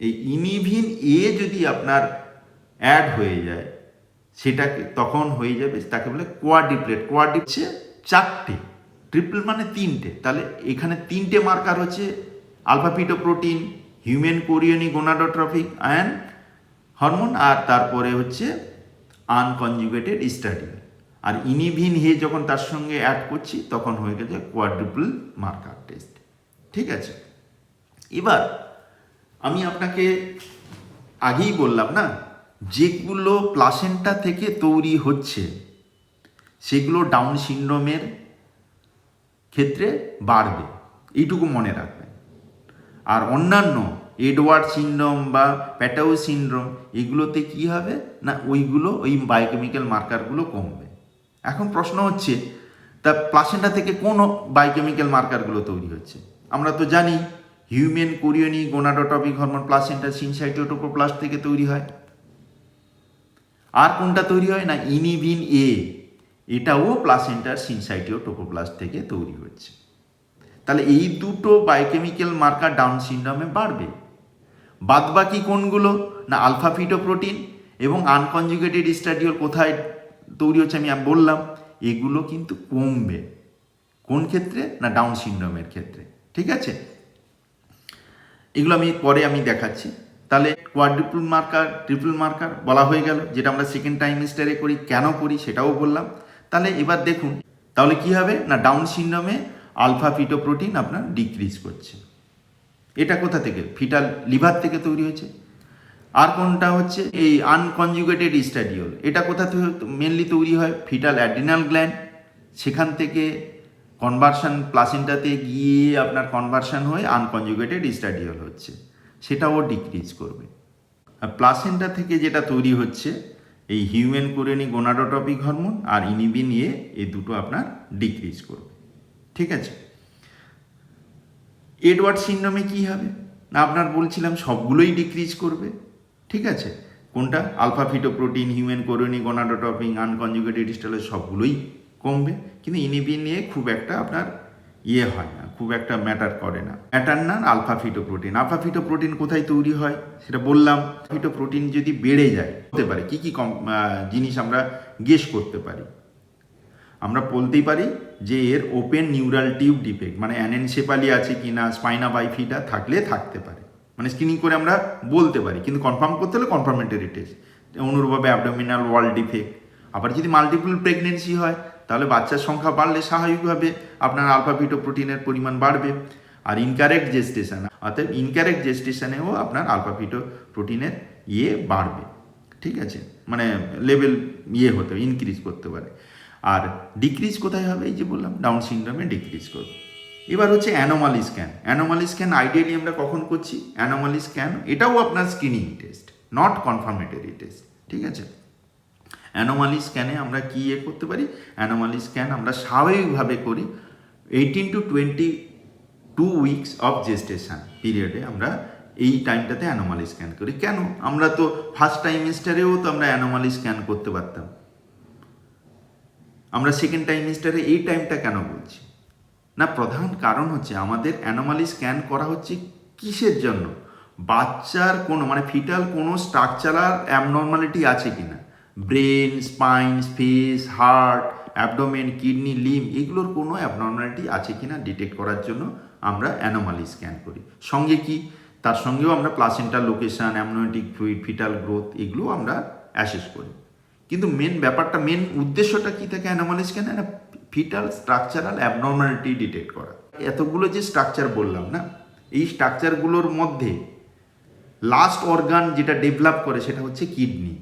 এই ইনিভিন এ যদি আপনার অ্যাড হয়ে যায় সেটাকে তখন হয়ে যাবে, তাকে বলে কোয়াড্রিপ্লেট। হচ্ছে চারটে, ট্রিপল মানে তিনটে। তাহলে এখানে তিনটে মার্কার হচ্ছে alpha fetoprotein, human chorionic gonadotrophic and hormone, আর তারপরে হচ্ছে আনকনজুগেটেড ইস্টাডিয়াল। আর ইনিভিন হে যখন তার সঙ্গে অ্যাড করছি তখন হয়ে গেছে কোয়াড্রুপল মার্কার টেস্ট। ঠিক আছে, এবার আমি আপনাকে আগেই বললাম না, যেগুলো প্লাসেন্টা থেকে তৈরি হচ্ছে সেগুলো ডাউন সিনড্রোমের ক্ষেত্রে বাড়বে, এইটুকু মনে রাখবেন। আর অন্যান্য এডওয়ার্ড সিনড্রোম বা প্যাটাউ সিনড্রোম এগুলোতে কি হবে না, ওই বায়োকেমিক্যাল মার্কারগুলো কমবে। এখন প্রশ্ন হচ্ছে তা প্লাসেন্টা থেকে কোন বায়োকেমিক্যাল মার্কারগুলো তৈরি হচ্ছে? আমরা তো জানি human chorionic gonadotropic hormone placenta syncytiotrophoblast থেকে তৈরি হয়। আর কোনটা তৈরি হয় না, ইনিভিন এ, এটাও প্লাসেন্টার সিনসাইটোটোকোপ্লাস্ট থেকে তৈরি হচ্ছে। তাহলে এই দুটো বায়োকেমিক্যাল মার্কার ডাউন সিনড্রোমে বাড়বে। বাদবাকি কোনগুলো না, আলফা ফিটোপ্রোটিন এবং আনকনজুগেটেড ইস্টাডিয়াল কোথায় তৈরি হচ্ছে আমি বললাম, এগুলো কিন্তু কমবে। কোন ক্ষেত্রে না, ডাউন সিনড্রোমের ক্ষেত্রে। ঠিক আছে, এগুলো পরে আমি দেখাচ্ছি। তাহলে কোয়াড্রুপল মার্কার, ট্রিপল মার্কার বলা হয়ে গেল, যেটা আমরা সেকেন্ড ট্রাইমেস্টারে করি। কেন করি সেটাও বললাম। তাহলে এবার দেখুন তাহলে কি হবে না, ডাউন সিনড্রোমে আলফা ফিটোপ্রোটিন আপনার ডিক্রিজ করছে। এটা কোথা থেকে? ফিটাল লিভার থেকে তৈরি হয়েছে। আর কোনটা হচ্ছে এই আনকনজুগেটেড ইস্টাডিয়াল, এটা কোথা থেকে মেনলি তৈরি হয়? ফিটাল অ্যাড্রিনাল গ্ল্যান্ড, সেখান থেকে কনভার্সন প্লাসেন্টাতে গিয়ে আপনার কনভার্সন হয়ে আনকনজুগেটেড ইস্টাডিয়াল হচ্ছে, সেটাও ডিক্রিজ করবে। আর প্লাসেন্টা থেকে যেটা তৈরি হচ্ছে এই হিউম্যান কোরিয়নিক গোনাডোট্রপিক হরমোন আর ইনিভিন এ, এই দুটো আপনার ডিক্রিজ করবে। ঠিক আছে, এডওয়ার্ড সিনড্রোমে কী হবে না, আপনার বলছিলাম সবগুলোই ডিক্রিজ করবে। ঠিক আছে, কোনটা? Alpha fetoprotein, human chorionic gonadotropic, unconjugated estradiol সবগুলোই কমবে, কিন্তু ইনিভিন এ খুব একটা আপনার হয় না, খুব একটা ম্যাটার করে না। Matter alpha fetoprotein. Alpha fetoprotein কোথায় তৈরি হয় সেটা বললাম। ফিটোপ্রোটিন যদি বেড়ে যায় হতে পারে কি কি জিনিস আমরা গেস করতে পারি। আমরা বলতেই পারি যে এর ওপেন নিউরাল টিউব ডিফেক্ট, মানে অ্যানেনসেফালি আছে কি না, স্পাইনা বাইফিডা থাকলে থাকতে পারে, মানে স্ক্রিনিং করে আমরা বলতে পারি। কিন্তু কনফার্ম করতে হলে কনফার্মেটরি টেস্ট। অনুরূপভাবে অ্যাবডোমিনাল ওয়াল ডিফেক্ট। আবার যদি মাল্টিপল প্রেগনেন্সি হয় তাহলে বাচ্চার সংখ্যা বাড়লে স্বাভাবিকভাবে আপনার আলফা ফিটোপ্রোটিনের পরিমাণ বাড়বে। আর ইনকারেক্ট জেস্টেশন, অর্থাৎ ইনকারেক্ট জেস্টেশনেও আপনার আলফা ফিটোপ্রোটিনের বাড়বে। ঠিক আছে, মানে লেভেল হতে ইনক্রিজ করতে পারে। আর ডিক্রিজ কোথায় হবে? এই যে বললাম ডাউন সিনড্রোমে ডিক্রিজ করবে। এবার হচ্ছে anomaly scan. Anomaly scan ideally আমরা কখন করছি? অ্যানোমালি স্ক্যান এটাও আপনার screening test, not confirmatory test. ঠিক আছে, অ্যানোমালি স্ক্যানে আমরা কি করতে পারি? অ্যানোমালি স্ক্যান আমরা স্বাভাবিকভাবে করি 18 to 22 উইকস অফ জেস্টেশন পিরিয়ডে আমরা এই টাইমটাতে অ্যানোমালি স্ক্যান করি। কেন? আমরা তো ফার্স্ট ট্রাইমেস্টারেও তো আমরা অ্যানোমালি স্ক্যান করতে পারতাম, আমরা সেকেন্ড ট্রাইমেস্টারে এই টাইমটা কেন বলছি না? প্রধান কারণ হচ্ছে আমাদের অ্যানোমালি স্ক্যান করা হচ্ছে কিসের জন্য? বাচ্চার কোনো মানে ফিটাল কোনো স্ট্রাকচারাল অ্যাবনর্মালিটি আছে কিনা, brain, spine, face, heart, abdomen, kidney, limb, এগুলোর কোনো অ্যাবনর্মালিটি আছে কিনা ডিটেক্ট করার জন্য আমরা অ্যানোমালি স্ক্যান করি। সঙ্গে কি তার সঙ্গেও আমরা placental location, amniotic fluid, fetal growth এগুলো আমরা অ্যাসেস করি। কিন্তু মেন ব্যাপারটা, মেন উদ্দেশ্যটা কী থাকে অ্যানোমালি স্ক্যানে? না, ফিটাল স্ট্রাকচারাল অ্যাবনর্মালিটি ডিটেক্ট করা। এতগুলো যে স্ট্রাকচার বললাম না, এই স্ট্রাকচারগুলোর মধ্যে লাস্ট অর্গান যেটা ডেভেলপ করে সেটা হচ্ছে কিডনি।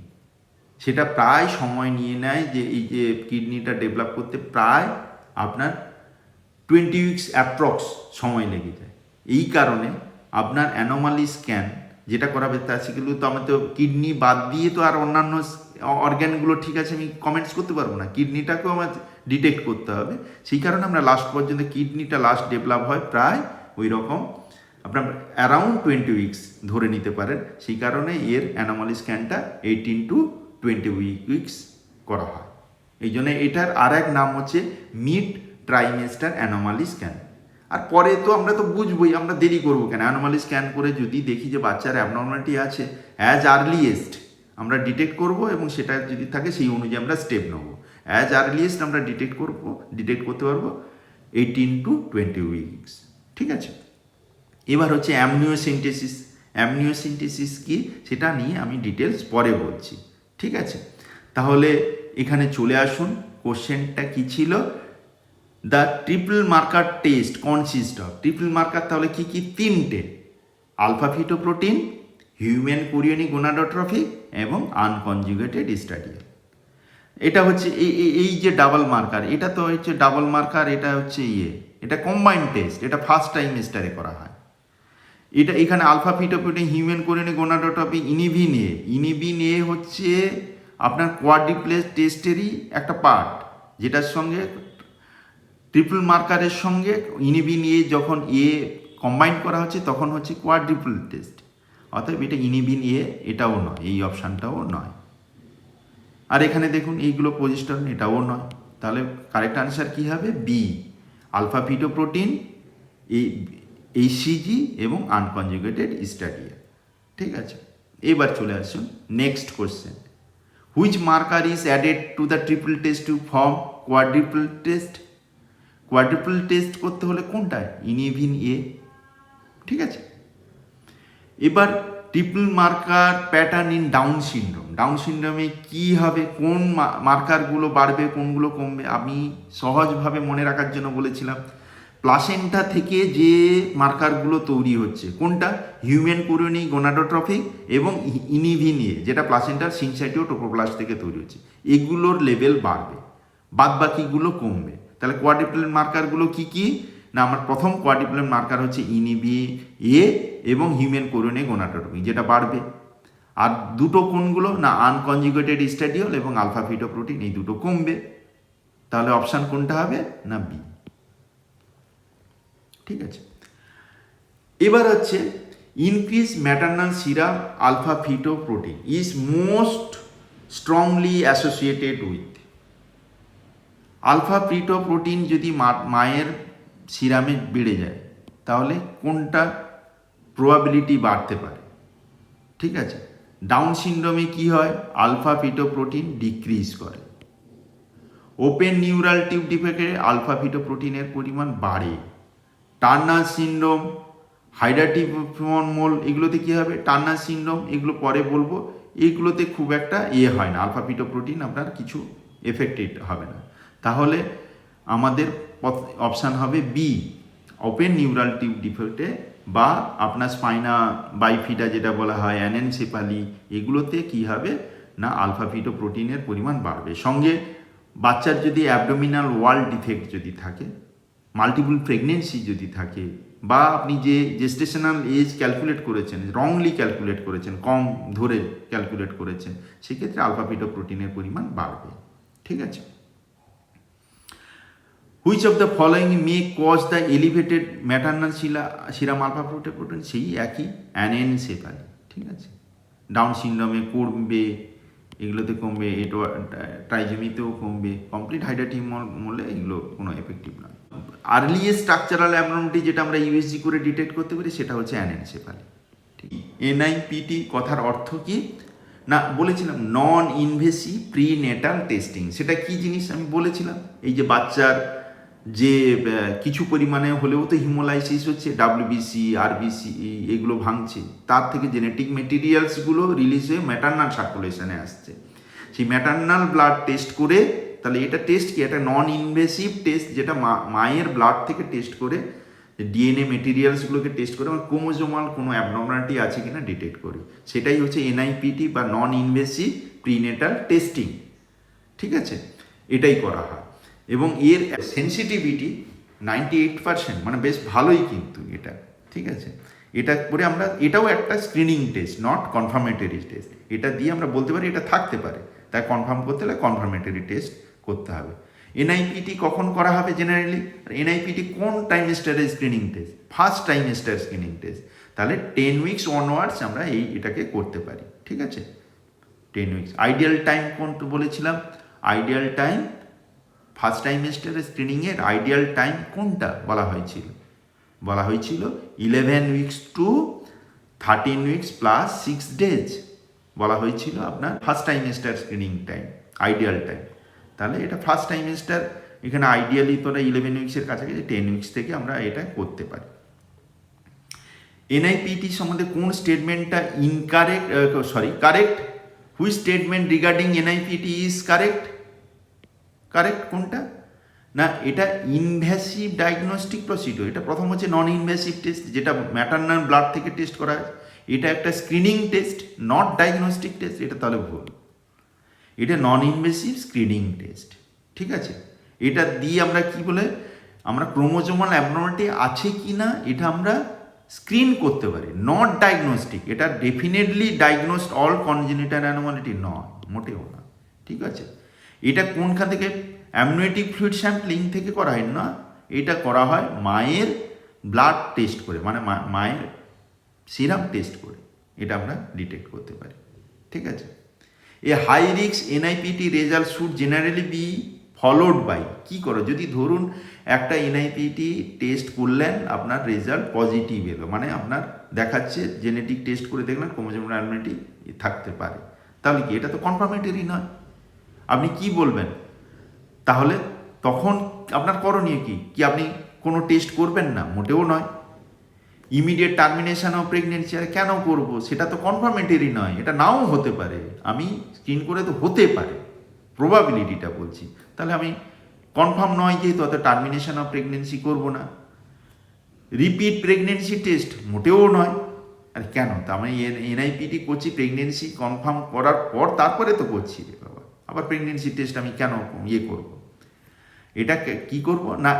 সেটা প্রায় সময় নিয়ে নেয়, যে এই যে কিডনিটা ডেভেলপ করতে প্রায় আপনার 20 উইকস অ্যাপ্রক্স সময় লেগে যায়। এই কারণে আপনার অ্যানোমালি স্ক্যান যেটা করাবে তা সেগুলো তো আমি তো কিডনি বাদ দিয়ে তো আর অন্যান্য অর্গ্যানগুলো ঠিক আছে আমি কমেন্টস করতে পারবো না, কিডনিটাকেও আমার ডিটেক্ট করতে হবে। সেই কারণে আমরা লাস্ট পর্যন্ত কিডনিটা লাস্ট ডেভেলপ হয় প্রায় ওই রকম আপনার অ্যারাউন্ড 20 উইকস ধরে নিতে পারেন। সেই কারণে এর অ্যানোমালি স্ক্যানটা 18 to 20 উইকস করা হয়। এই জন্য এটার আর এক নাম হচ্ছে মিড ট্রাইমেস্টার অ্যানোমালি স্ক্যান। আর পরে তো আমরা তো বুঝবোই, আমরা দেরি করবো কেন, অ্যানোমালি স্ক্যান করে যদি দেখি যে বাচ্চার অ্যাবনর্মালিটি আছে অ্যাজ আর্লিয়েস্ট আমরা ডিটেক্ট করব এবং সেটা যদি থাকে সেই অনুযায়ী আমরা স্টেপ নেব। অ্যাজ আর্লিয়েস্ট আমরা ডিটেক্ট করতে পারবো 18 to 20 উইকস। ঠিক আছে, এবার হচ্ছে অ্যামনিওসেন্টেসিস। অ্যামনিওসেন্টেসিস কি সেটা নিয়ে আমি ডিটেলস পরে বলছি। ঠিক আছে, তাহলে এখানে চলে আসুন, কোশ্চেনটা কি ছিল, the triple marker test consist of. Triple marker তাহলে কি কি, তিনটে, আলফা ফিটোপ্রোটিন, হিউম্যান কোরিয়নিক গোনাডোট্রফিক এবং আনকনজুগেটেড স্ট্যাডিয়াল। এটা হচ্ছে এই যে ডাবল মার্কার, এটা তো হচ্ছে ডাবল মার্কার, এটা হচ্ছে এটা কম্বাইন্ড টেস্ট, এটা ফার্স্ট টাইমেস্টারে করা হয়। এটা এখানে আলফা ফিটোপ্রোটিন, হিউম্যান কোরিয়নিক গোনাডোট্রফিক, ইনিভিন এ হচ্ছে আপনার কোয়াড্রিপ্লেক্স টেস্টেরই একটা পার্ট, যেটার সঙ্গে ট্রিপল মার্কারের সঙ্গে ইনিভিন এ যখন কম্বাইন করা হচ্ছে তখন হচ্ছে কোয়াড্রিপল টেস্ট। অতএব এটা ইনিভিন এটাও নয়, এই অপশানটাও নয়। আর এখানে দেখুন এইগুলো প্রোজেস্টেরন, এটাও নয়। তাহলে কারেক্ট আনসার কী হবে, বি, আলফা ফিটোপ্রোটিন, এইচসিজি এবং আনকনজুগেটেড স্ট্যাডিয়াল। ঠিক আছে, এবার চলে আসুন next question. Which marker is added to the triple test to form quadruple test? Quadruple test করতে হলে কোনটায়, ইনিভিন এ। ঠিক আছে, এবার triple marker pattern in Down syndrome. Down সিনড্রোমে কী হবে, কোন মার্কারগুলো বাড়বে কোনগুলো কমবে, আমি সহজভাবে মনে রাখার জন্য বলেছিলাম প্লাসেন্টা থেকে যে মার্কারগুলো তৈরি হচ্ছে, কোনটা, হিউম্যান কোরিয়নিক গোনাডোট্রফিক এবং ইনিভিন এ, যেটা প্লাসেন্টার সিনসাইটিও ট্রোপোপ্লাস্ট থেকে তৈরি হচ্ছে, এগুলোর লেভেল বাড়বে, বাদ বাকিগুলো কমবে। তাহলে কোয়াড্রিপ্লেন মার্কারগুলো কি কি না, আমার প্রথম কোয়াড্রিপ্লেন মার্কার হচ্ছে ইনিভি এ এবং হিউম্যান কোরিয়নিক গোনাডোট্রফিক, যেটা বাড়বে। আর দুটো কোনগুলো না, আনকনজুগেটেড স্ট্যাডিয়াল এবং আলফা ফিটোপ্রোটিন, এই দুটো কমবে। তাহলে অপশান কোনটা হবে না, বি। ঠিক আছে, এবার হচ্ছে increase maternal serum alpha fetoprotein is most strongly associated with. Alpha fetoprotein যদি মায়ের সিরামে বেড়ে যায় তাহলে কোনটা প্রবাবিলিটি বাড়তে পারে? ঠিক আছে, ডাউন সিনড্রোমে কি হয়, আলফা ফিটোপ্রোটিন ডিক্রিজ করে। ওপেন নিউরাল টিউব ডিফেক্টে আলফা ফিটোপ্রোটিনের পরিমাণ বাড়ে। টার্নার সিনড্রোম, হাইড্রাটিফন মোল, এগুলোতে কী হবে, টার্নার সিনড্রোম, এগুলো পরে বলবো, এগুলোতে খুব একটা হয় না, আলফা ফিটোপ্রোটিন আপনার কিছু এফেক্টেড হবে না। তাহলে আমাদের অপশান হবে বি, ওপেন নিউরাল টিউব ডিফেক্টে বা আপনার স্পাইনা বাইফিডা যেটা বলা হয়, অ্যানেনসেফালি, এগুলোতে কী হবে না, আলফা ফিটোপ্রোটিনের পরিমাণ বাড়বে। সঙ্গে বাচ্চার যদি অ্যাবডোমিনাল ওয়াল ডিফেক্ট যদি থাকে, মাল্টিপল প্রেগনেন্সি যদি থাকে, বা আপনি যে জেস্টেশনাল এজ ক্যালকুলেট করেছেন, রংলি ক্যালকুলেট করেছেন, কম ধরে ক্যালকুলেট করেছেন, সেক্ষেত্রে আলফা ফিটোপ্রোটিনের পরিমাণ বাড়বে। ঠিক আছে, which of the following may cause the elevated maternal serum alpha fetoprotein, সেই একই, অ্যানেনসেফালি। ঠিক আছে, ডাউন সিনড্রোমে কমবে, এগুলোতে কমবে, ট্রাইজমিতেও কমবে, কমপ্লিট হাইড্রাটিফন মোলে এগুলো কোনো এফেক্টিভ নয়। আর্লিয়েস্ট স্ট্রাকচারাল অ্যাবনর্মালিটি যেটা আমরা ইউএসজি করে ডিটেক্ট করতে পারি সেটা হচ্ছে অ্যানেনসেফালি। ঠিক, এনআইপিটি কথার অর্থ কি না, বলেছিলাম নন ইনভেসিভ প্রিনেটাল টেস্টিং। সেটা কি জিনিস আমি বলেছিলাম, এই যে বাচ্চার যে কিছু পরিমাণে হলেও তো হিমোলাইসিস হচ্ছে, ডাব্লিউবিসি আরবিসি এগুলো ভাঙছে, তার থেকে জেনেটিক মেটেরিয়ালসগুলো রিলিজ হয়ে ম্যাটার্নাল সার্কুলেশনে আসছে, সেই ম্যাটার্নাল ব্লাড টেস্ট করে, তাহলে এটা টেস্ট কি, একটা নন ইনভেসিভ টেস্ট, যেটা মায়ের ব্লাড থেকে টেস্ট করে ডিএনএ মেটেরিয়ালসগুলোকে টেস্ট করে আমার ক্রোমোজোমাল কোনো অ্যাবনর্মালিটি আছে কিনা ডিটেক্ট করি, সেটাই হচ্ছে এনআইপিটি বা নন ইনভেসিভ প্রিনেটাল টেস্টিং। ঠিক আছে, এটাই করা হয় এবং এর সেন্সিটিভিটি 98%, মানে বেশ ভালোই কিন্তু এটা। ঠিক আছে, এটা করে আমরা, এটাও একটা screening test, not confirmatory test. এটা দিয়ে আমরা বলতে পারি এটা থাকতে পারে, তাই কনফার্ম করতে হলে কনফার্মেটরি টেস্ট করতে হবে। এনআইপিটি কখন করা হবে জেনারেলি? এনআইপিটি কোন টাইমেস্টারে screening test? First trimester screening test. তাহলে 10 উইকস অনওয়ার্ডস আমরা এটাকে করতে পারি, ঠিক আছে? 10 উইকস। আইডিয়াল টাইম কোনটা বলেছিলাম? আইডিয়াল টাইম ফার্স্ট টাইমেস্টারের স্ক্রিনিংয়ের আইডিয়াল টাইম কোনটা বলা হয়েছিল? বলা হয়েছিল 11 weeks to 13 weeks plus 6 days বলা হয়েছিল আপনার first trimester screening time, ideal time. তাহলে এটা ফার্স্ট টাইমেস্টার, এখানে আইডিয়ালি তোরা 11 উইক্সের কাছাকাছি 10 উইক্স থেকে আমরা এটা করতে পারি। এনআইপিটি সম্বন্ধে কোন স্টেটমেন্টটা correct? Which statement regarding NIPT is correct? Correct কোনটা? না, এটা ইনভ্যাসিভ ডায়াগনস্টিক প্রসিডিওর। এটা প্রথম হচ্ছে নন ইনভ্যাসিভ টেস্ট, যেটা ম্যাটারনাল ব্লাড থেকে টেস্ট করা হয়। এটা একটা screening test, not diagnostic test. এটা তাহলে ভুল। এটা নন ইনভেসিভ স্ক্রিনিং টেস্ট, ঠিক আছে? এটা দিয়ে আমরা কি বলে, আমরা ক্রোমোজোমাল অ্যাবনর্মালিটি আছে কি না এটা আমরা স্ক্রিন করতে পারি, নট ডায়াগনস্টিক। এটা ডেফিনেটলি ডায়াগনোসড অল কনজেনিটাল অ্যানোমালিটি নয়, মোটেও না, ঠিক আছে? এটা কোনখান থেকে? অ্যামনিওটিক ফ্লুইড স্যাম্পলিং থেকে করা হয় না, এটা করা হয় মায়ের ব্লাড টেস্ট করে, মানে মায়ের সিরাম টেস্ট করে এটা আমরা ডিটেক্ট করতে পারি, ঠিক আছে? A high risk NIPT result should generally be followed by, কী করো? যদি ধরুন একটা এনআইপিটি টেস্ট করলেন, আপনার রেজাল্ট পজিটিভ এলো, মানে আপনার দেখাচ্ছে জেনেটিক টেস্ট করে দেখলেন ক্রোমোজোমাল অ্যাবনর্মালিটি থাকতে পারে, তাহলে কি এটা তো কনফার্মেটরি নয়? আপনি কি বলবেন? তাহলে তখন আপনার করণীয় কি? কি আপনি কোনো টেস্ট করবেন না? মোটেও নয়। ইমিডিয়েট টার্মিনেশন অফ প্রেগনেন্সি কেন করব? সেটা তো কনফার্মেটরি নয়, এটা নাও হতে পারে। আমি স্ক্রিন করে তো হতে পারে, প্রবাবিলিটিটা বলছি। তাহলে আমি কনফার্ম নয় যেহেতু, অত টার্মিনেশন অফ প্রেগনেন্সি করব না। রিপিট প্রেগনেন্সি টেস্ট মোটেও নয়। আর কেন? তা আমি এনআইপিটি করছি প্রেগনেন্সি কনফার্ম করার পর, তারপরে তো করছি রে বাবা, আবার প্রেগনেন্সি টেস্ট আমি কেন করব? এটা কি করব না,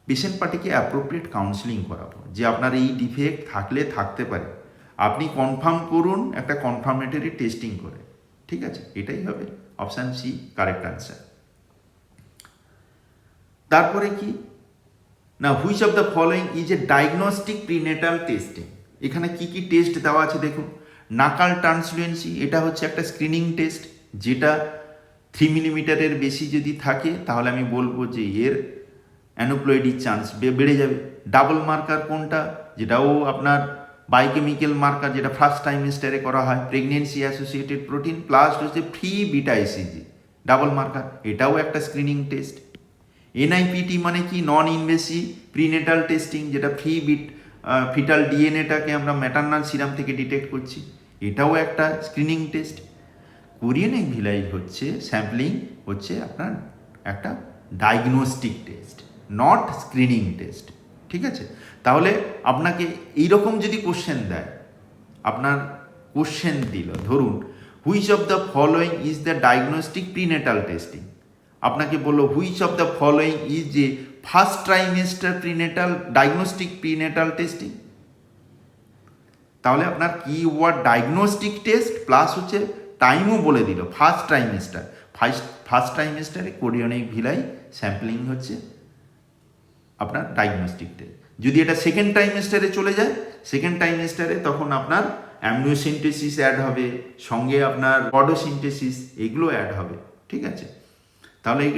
পেশেন্ট পার্টিকে অ্যাপ্রোপ্রিয়েট কাউন্সিলিং করাবো যে আপনার এই ডিফেক্ট থাকতে পারে, আপনি কনফার্ম করুন একটা কনফার্মেটরি টেস্টিং করে, ঠিক আছে? এটাই হবে অপশান সি কারেক্ট আনসার। তারপরে কি না, which of the following is a diagnostic prenatal testing. এখানে কি কি টেস্ট দেওয়া আছে দেখুন। নাকাল ট্রান্সলুয়েন্সি, এটা হচ্ছে একটা স্ক্রিনিং টেস্ট, যেটা 3 মিলিমিটারের বেশি যদি থাকে তাহলে আমি বলবো যে এর অ্যানোপ্লয়েডির চান্স বেড়ে যাবে। ডাবল মার্কার কোনটা? যেটাও আপনার বায়োকেমিক্যাল মার্কার, যেটা ফার্স্ট টাইমেস্টারে করা হয়, প্রেগনেন্সি অ্যাসোসিয়েটেড প্রোটিন প্লাস হচ্ছে free beta ACG, double marker, এটাও একটা স্ক্রিনিং টেস্ট। এনআইপিটি মানে কি? নন ইনভেসিভ প্রিনেটাল টেস্টিং, যেটা ফিটাল ডিএনএটাকে আমরা ম্যাটারনাল সিরাম থেকে ডিটেক্ট করছি, এটাও একটা screening test. Korean egg villi হচ্ছে স্যাম্পলিং, হচ্ছে আপনার একটা diagnostic test, not screening test, ঠিক আছে? তাহলে আপনাকে এইরকম যদি কোশ্চেন দেয়, আপনার কোশ্চেন দিল ধরুন which of the following is the diagnostic prenatal testing, আপনাকে বললো which of the following is যে first trimester prenatal diagnostic prenatal testing, তাহলে আপনার কিওয়ার্ড ডায়াগনস্টিক টেস্ট প্লাস হচ্ছে টাইমও বলে দিল ফার্স্ট ট্রাইমেস্টার। ফার্স্ট ট্রাইমেস্টারে কোরিয়ান এগ ভিলাই স্যাম্পলিং হচ্ছে আপনার ডায়াগনস্টিক টেস্ট। যদি এটা সেকেন্ড ট্রাইমেস্টারে চলে যায়, সেকেন্ড ট্রাইমেস্টারে তখন আপনার অ্যামনিওসিনথেসিস অ্যাড হবে, সঙ্গে আপনার পডোসিনথেসিস, এগুলো অ্যাড হবে, ঠিক আছে? তাহলে এই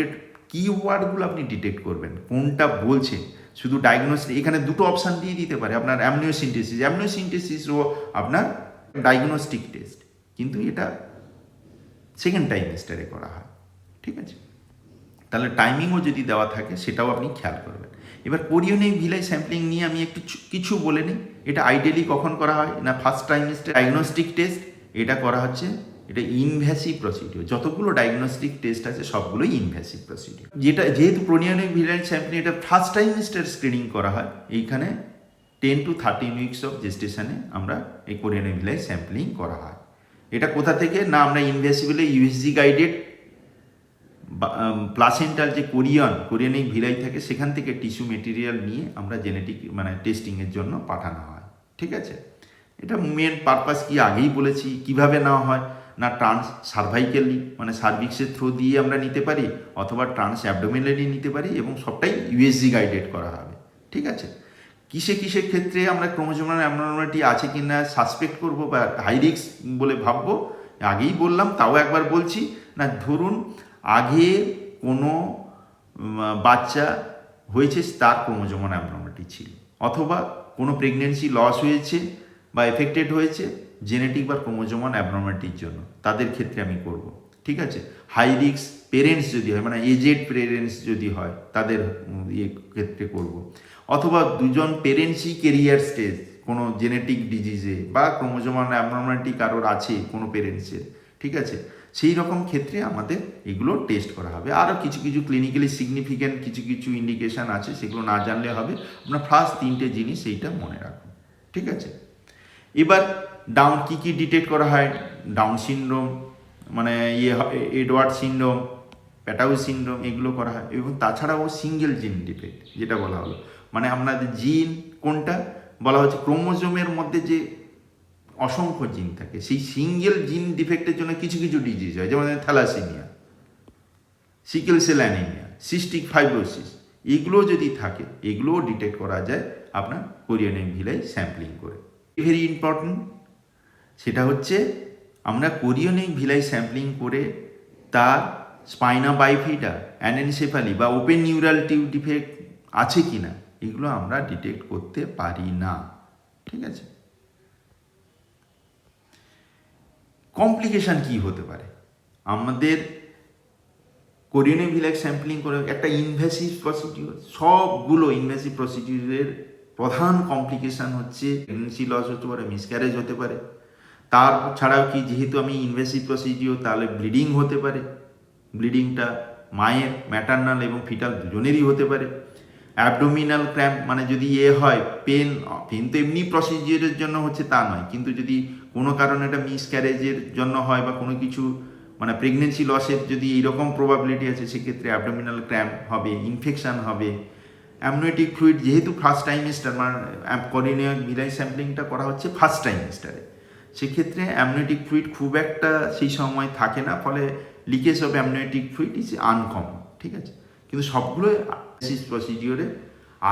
কিওয়ার্ডগুলো আপনি ডিটেক্ট করবেন কোনটা বলছে। শুধু ডায়াগনোসিস, এখানে দুটো অপশান দিয়ে দিতে পারে, আপনার অ্যামনিওসিনথেসিসও আপনার ডায়াগনস্টিক টেস্ট, কিন্তু এটা সেকেন্ড টাইমেস্টারে করা হয়, ঠিক আছে? তাহলে টাইমিংও যদি দেওয়া থাকে সেটাও আপনি খেয়াল করবেন। এবার কোরিয়ান এগ ভিলাই স্যাম্পলিং নিয়ে আমি একটু কিছু বলে নিই। এটা আইডিয়ালি কখন করা হয় না, ফার্স্ট ট্রাইমেস্টার ডায়াগনস্টিক টেস্ট, এটা করা হচ্ছে, এটা ইনভ্যাসিভ প্রসিডিওর। যতগুলো ডায়াগনস্টিক টেস্ট আছে সবগুলোই ইনভ্যাসিভ প্রসিডিওর। যেহেতু কোরিয়ান এগ ভিলাই স্যাম্পলিং এটা ফার্স্ট ট্রাইমেস্টার স্ক্রিনিং করা হয়, এইখানে 10 to 13 উইকস অফ জেস্টেশনে আমরা এই কোরিয়ান এগ ভিলাই স্যাম্পলিং করা হয়। এটা কোথা থেকে না, আমরা ইনভ্যাসিবলে ইউএসজি গাইডেড প্লাসেন্টাল যে কোরিয়ান এগ ভিলাই থাকে, সেখান থেকে টিস্যু মেটেরিয়াল নিয়ে আমরা জেনেটিক মানে টেস্টিংয়ের জন্য পাঠানো হয়, ঠিক আছে, এটা মেন পারপাস কি আগেই বলেছি। কিভাবে নেওয়া হয় না, ট্রান্স সার্ভাইক্যালি মানে সার্ভিক্সের থ্রু দিয়ে আমরা নিতে পারি, অথবা ট্রান্স অ্যাবডোমিনালি নিতে পারি, এবং সবটাই ইউএসজি গাইডেড করা হবে। ঠিক আছে, কিসের ক্ষেত্রে আমরা ক্রোমোজোমাল অ্যাবনর্মালিটি আছে কি না সাসপেক্ট করবো বা হাই রিস্ক বলে ভাববো, আগেই বললাম, তাও একবার বলছি। না ধরুন আগে কোনো বাচ্চা হয়েছে, তার ক্রোমোজোমাল অ্যাবনর্মালিটি ছিল, অথবা কোনো প্রেগনেন্সি লস হয়েছে বা এফেক্টেড হয়েছে জেনেটিক বা ক্রোমোজোমাল অ্যাবনর্মালিটির জন্য, তাদের ক্ষেত্রে আমি করব। ঠিক আছে, হাই রিস্ক পেরেন্টস যদি হয়, মানে এজেড পেরেন্টস যদি হয়, তাদের ক্ষেত্রে করব। অথবা দুজন পেরেন্টসই কেরিয়ার স্টেজ কোনো জেনেটিক ডিজিজে বা ক্রোমোজোমাল অ্যাবনর্মালিটি কারোর আছে কোনো পেরেন্টসের, ঠিক আছে, সেই রকম ক্ষেত্রে আমাদের এগুলো টেস্ট করা হবে। আরও কিছু ক্লিনিক্যালি সিগনিফিক্যান্ট কিছু ইন্ডিকেশান আছে, সেগুলো না জানলে হবে। আপনার ফার্স্ট 3টে জিনিস এইটা মনে রাখুন। ঠিক আছে, এবার ডাউন কী ডিটেক্ট করা হয়, ডাউন সিনড্রোম মানে এডওয়ার্ড সিনড্রোম, প্যাটাউ সিনড্রোম, এগুলো করা হয়। এবং তাছাড়াও সিঙ্গেল জিন ডিফেক্ট যেটা বলা হলো, মানে আপনাদের জিন কোনটা বলা হচ্ছে, ক্রোমোজোমের মধ্যে যে অসংখ্য জিন থাকে, সেই সিঙ্গেল জিন ডিফেক্টের জন্য কিছু ডিজিজ হয়, যেমন thalassemia, sickle cell anaemia, cystic fibrosis, এগুলো যদি থাকে, এগুলোও ডিটেক্ট করা যায় আপনার কোরিয়ান ভিলাই স্যাম্পলিং করে। ভেরি ইম্পর্টেন্ট, সেটা হচ্ছে আমরা কোরিয়ান ভিলাই স্যাম্পলিং করে তার স্পাইনা বাইফিডা, অ্যানেনসেফালি বা ওপেন নিউরাল টিউব ডিফেক্ট আছে কি না, এগুলো আমরা ডিটেক্ট করতে পারি না। ঠিক আছে, কমপ্লিকেশান কি হতে পারে আমাদের কোরিয়ান ভিলাই স্যাম্পলিং করে? একটা ইনভেসিভ প্রসিডিওর, সবগুলো ইনভেসিভ প্রসিডিওরের প্রধান কমপ্লিকেশান হচ্ছে প্রেগনেন্সি লস হতে পারে, মিসক্যারেজ হতে পারে। তার ছাড়াও কি, যেহেতু আমি ইনভেসিভ প্রসিডিওর, তাহলে ব্লিডিং হতে পারে। ব্লিডিংটা মায়ের ম্যাটার্নাল এবং ফিটাল দুজনেরই হতে পারে। অ্যাবডোমিনাল ক্র্যাম্প মানে যদি হয় পেন তো এমনি প্রসিডিওরের জন্য হচ্ছে তা নয়, কিন্তু যদি কোনো কারণে এটা মিসক্যারেজের জন্য হয় বা কোনো কিছু মানে প্রেগনেন্সি লসের যদি এইরকম প্রবাবিলিটি আছে, সেক্ষেত্রে অ্যাবডোমিনাল ক্র্যাম্প হবে, ইনফেকশান হবে। অ্যামনিওটিক ফ্লুইড যেহেতু ফার্স্ট টাইমিস্টার, মানে কোরিয়ান ভিলাই স্যাম্পলিংটা করা হচ্ছে ফার্স্ট টাইমিস্টারে, সেক্ষেত্রে অ্যামনিওটিক ফ্লুইড খুব একটা সেই সময় থাকে না, ফলে leakage of amniotic fluid is uncommon. ঠিক আছে, কিন্তু সবগুলোই প্রসিডিওরে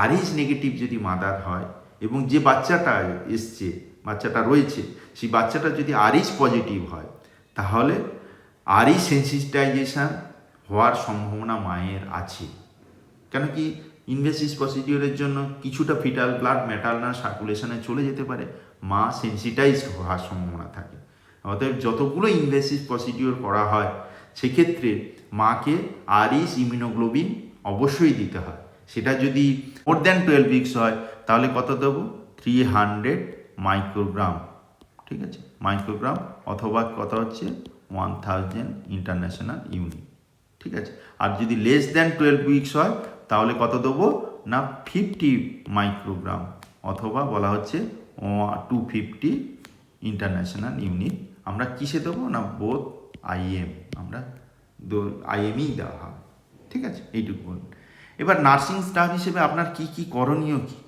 আরএইচ নেগেটিভ যদি মাদার হয়, এবং যে বাচ্চাটা এসছে, বাচ্চাটা রয়েছে, সেই বাচ্চাটা যদি আরএইচ পজিটিভ হয়, তাহলে আরএইচ সেন্সিটাইজেশান হওয়ার সম্ভাবনা মায়ের আছে। কেন কি, ইনভেসিভ প্রসিডিওরের জন্য কিছুটা ফিটাল ব্লাড ম্যাটারনাল সার্কুলেশনে চলে যেতে পারে, মা সেন্সিটাইজ হওয়ার সম্ভাবনা থাকে। অতএব যতগুলো ইনভেসিভ প্রসিডিওর করা হয়, সেক্ষেত্রে মাকে আরএইচ ইমিউনোগ্লোবিন অবশ্যই দিতে হয়। সেটা যদি মোর দ্যান 12 উইকস হয়, তাহলে কত দেবো, 300 মাইক্রোগ্রাম। ঠিক আছে, মাইক্রোগ্রাম, অথবা কত হচ্ছে 1000 ইন্টারন্যাশনাল ইউনিট। ঠিক আছে, আর যদি লেস দ্যান 12 উইকস হয়, তাহলে কত দেবো না 50 মাইক্রোগ্রাম, অথবা বলা হচ্ছে 250 ইন্টারন্যাশনাল ইউনিট। আমরা কিসে দেবো না বোথ আইএম, আমরা আইএমই দেওয়া হবে। ঠিক আছে, এইটুকু। এবার নার্সিং স্টাফ হিসেবে আপনার কি করণীয় কি?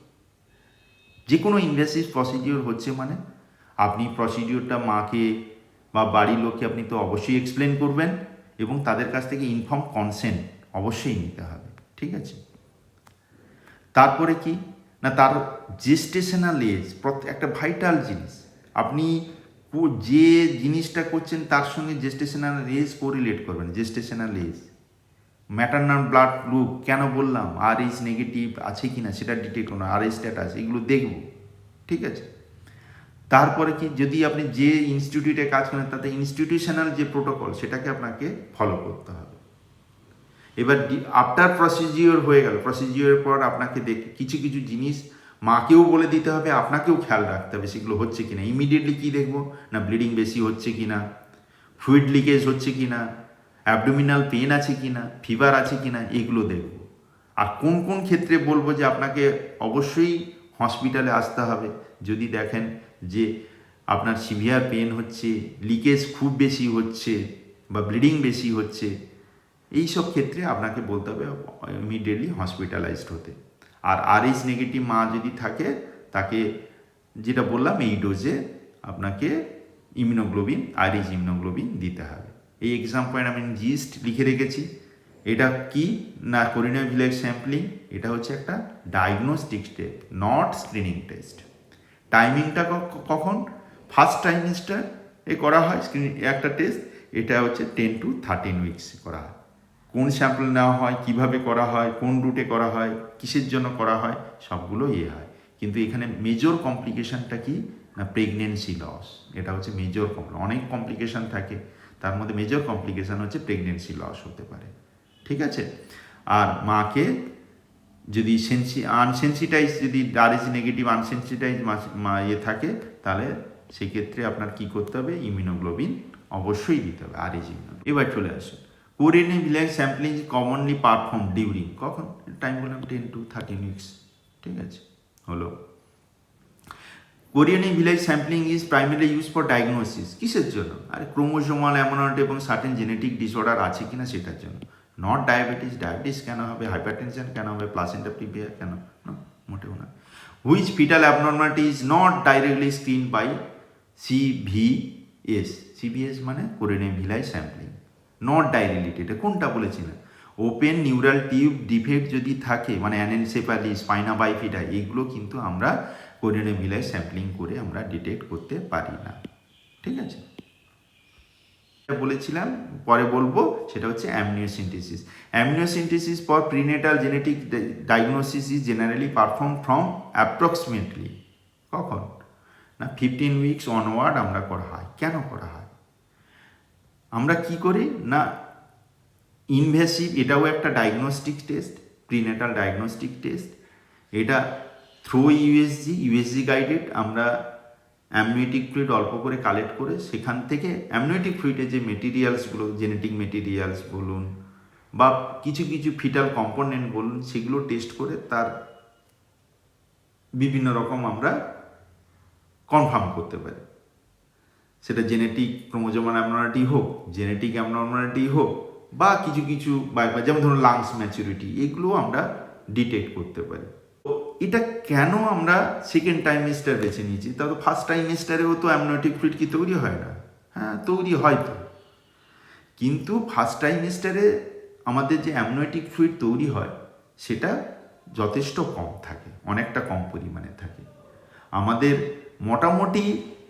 যে কোনো ইনভেসিভ প্রসিডিওর হচ্ছে মানে আপনি প্রসিডিওরটা মাকে বা বাড়ির লোককে আপনি তো অবশ্যই এক্সপ্লেন করবেন, এবং তাদের কাছ থেকে ইনফর্ম কনসেন্ট অবশ্যই নিতে হবে। ঠিক আছে, তারপরে কি না, তার জেস্টেশনাল এজ একটা ভাইটাল জিনিস। আপনি যে জিনিসটা করছেন তার সঙ্গে জেস্টেশনাল এজ কোরিলেট করবেন। Gestational age, maternal blood group, কেন বললাম আরএইচ নেগেটিভ আছে কি না সেটা ডিটেক্ট করুন, আরএইচ স্ট্যাটাস, এগুলো দেখব। ঠিক আছে, তারপরে কি, যদি আপনি যে ইনস্টিটিউটে কাজ করেন, তাতে ইনস্টিটিউশনাল যে প্রোটোকল, সেটাকে আপনাকে ফলো করতে হবে। এবার আফটার প্রসিজিওর হয়ে গেল, প্রসিজিওরের পর আপনাকে কিছু জিনিস মাকেও বলে দিতে হবে, আপনাকেও খেয়াল রাখতে হবে সেগুলো হচ্ছে কিনা। ইমিডিয়েটলি কি দেখবো না, ব্লিডিং বেশি হচ্ছে কিনা, ফ্লুইড লিকেজ হচ্ছে কিনা, অ্যাবডোমিনাল পেন আছে কিনা, ফিভার আছে কিনা, এগুলো দেখব। আর কোন ক্ষেত্রে বলবো যে আপনাকে অবশ্যই হসপিটালে আসতে হবে, যদি দেখেন যে আপনার সিভিয়ার পেন হচ্ছে, লিকেজ খুব বেশি হচ্ছে, বা ব্লিডিং বেশি হচ্ছে, এই সব ক্ষেত্রে আপনাকে বলতে হবে ইমিডিয়েটলি হসপিটালাইজড হতে। আর আরএইচ নেগেটিভ মা যদি থাকে, তাকে যেটা বললাম এই ডোজে আপনাকে ইমিউনোগ্লোবিন আইরিশ ইমিউনোগ্লোবিন দিতে হবে। এই এক্সাম পয়েন্ট আমি জিস্ট লিখে রেখেছি। এটা কি না কোরিনিয়া ভিলেজ স্যাম্পলিং, এটা হচ্ছে একটা diagnostic step, not screening test. টাইমিংটা কখন? ফার্স্ট ট্রাইমেস্টার এ করা হয় একটা টেস্ট, এটা হচ্ছে 10 to 13 উইকস করা হয়। কোন স্যাম্পল নেওয়া হয়, কিভাবে করা হয়, কোন রুটে করা হয়, কিসের জন্য করা হয়, সবগুলো হয়। কিন্তু এখানে মেজর কমপ্লিকেশানটা কি না প্রেগনেন্সি লস, এটা হচ্ছে মেজর অনেক কমপ্লিকেশান থাকে, তার মধ্যে মেজর কমপ্লিকেশান হচ্ছে প্রেগনেন্সি লস হতে পারে। ঠিক আছে। আর মাকে যদি আনসেন্সিটাইজ, যদি আরএসি নেগেটিভ আনসেন্সিটাইজ থাকে, তাহলে সেক্ষেত্রে আপনার কি করতে হবে, ইমিউনোগ্লোবিন অবশ্যই দিতে হবে, আরএসি ইমিউনোগ্লোবিন। এবার চলে আসুন, chorionic villus sampling commonly perform during, কখন? টাইম বললাম 10 to 13 উইকস। ঠিক আছে, হলো। Chorionic villus sampling is primary use for diagnosis, কিসের জন্য? আর ক্রোমোজোমাল অ্যাবনর্মালিটি এবং সার্টেন জেনেটিক ডিসঅর্ডার আছে কিনা সেটার জন্য। নট ডায়াবেটিস কেন হবে, হাইপারটেনশন কেন হবে, প্লাসেন্টা প্রিভিয়া কেন? মোটেও না। Which fetal abnormality is not directly screen by CVS মানে chorionic villus sampling, not directly. এটা কোনটা বলেছি না? ওপেন নিউরাল টিউব ডিফেক্ট যদি থাকে, মানে অ্যানেনসেফালি, স্পাইনা বাইফিডা, এগুলো কিন্তু আমরা কোরিনিয়া ভিলেজ স্যাম্পলিং করে আমরা ডিটেক্ট করতে পারি না। ঠিক আছে, বলেছিলাম, পরে বলবো, সেটা হচ্ছে amniocentesis. Amniocentesis for prenatal genetic diagnosis is generally perform from approximately, কখন না 15 উইকস অনওয়ার্ড আমরা করা হয়। কেন করা হয়? আমরা কি করি না ইনভেসিভ, এটাও একটা diagnostic test, prenatal diagnostic test. এটা থ্রু ইউএসজি গাইডেড, আমরা অ্যামনিওটিক ফ্লুইড অল্প করে কালেক্ট করে সেখান থেকে অ্যামনিওটিক ফ্লুইডের যে মেটেরিয়ালসগুলো, জেনেটিক মেটেরিয়ালস বলুন বা কিছু কিছু ফিটাল কম্পোনেন্ট বলুন, সেগুলো টেস্ট করে তার বিভিন্ন রকম আমরা কনফার্ম করতে পারি। সেটা জেনেটিক ক্রোমোজোমাল অ্যাবনর্মালিটি হোক, জেনেটিক অ্যাবনর্মালিটি হোক, বা কিছু কিছু যেমন ধরুন লাংস ম্যাচুরিটি, এগুলো আমরা ডিটেক্ট করতে পারি। এটা কেন আমরা সেকেন্ড ট্রাইমেস্টার বেছে নিয়েছি? তবে ফার্স্ট ট্রাইমেস্টারেও তো অ্যামনিওটিক ফ্লুইড কি তৈরি হয় না? হ্যাঁ, তৈরি হয় তো, কিন্তু ফার্স্ট ট্রাইমেস্টারে আমাদের যে অ্যামনিওটিক ফ্লুইড তৈরি হয় সেটা যথেষ্ট কম থাকে, অনেকটা কম পরিমাণে থাকে। আমাদের মোটামুটি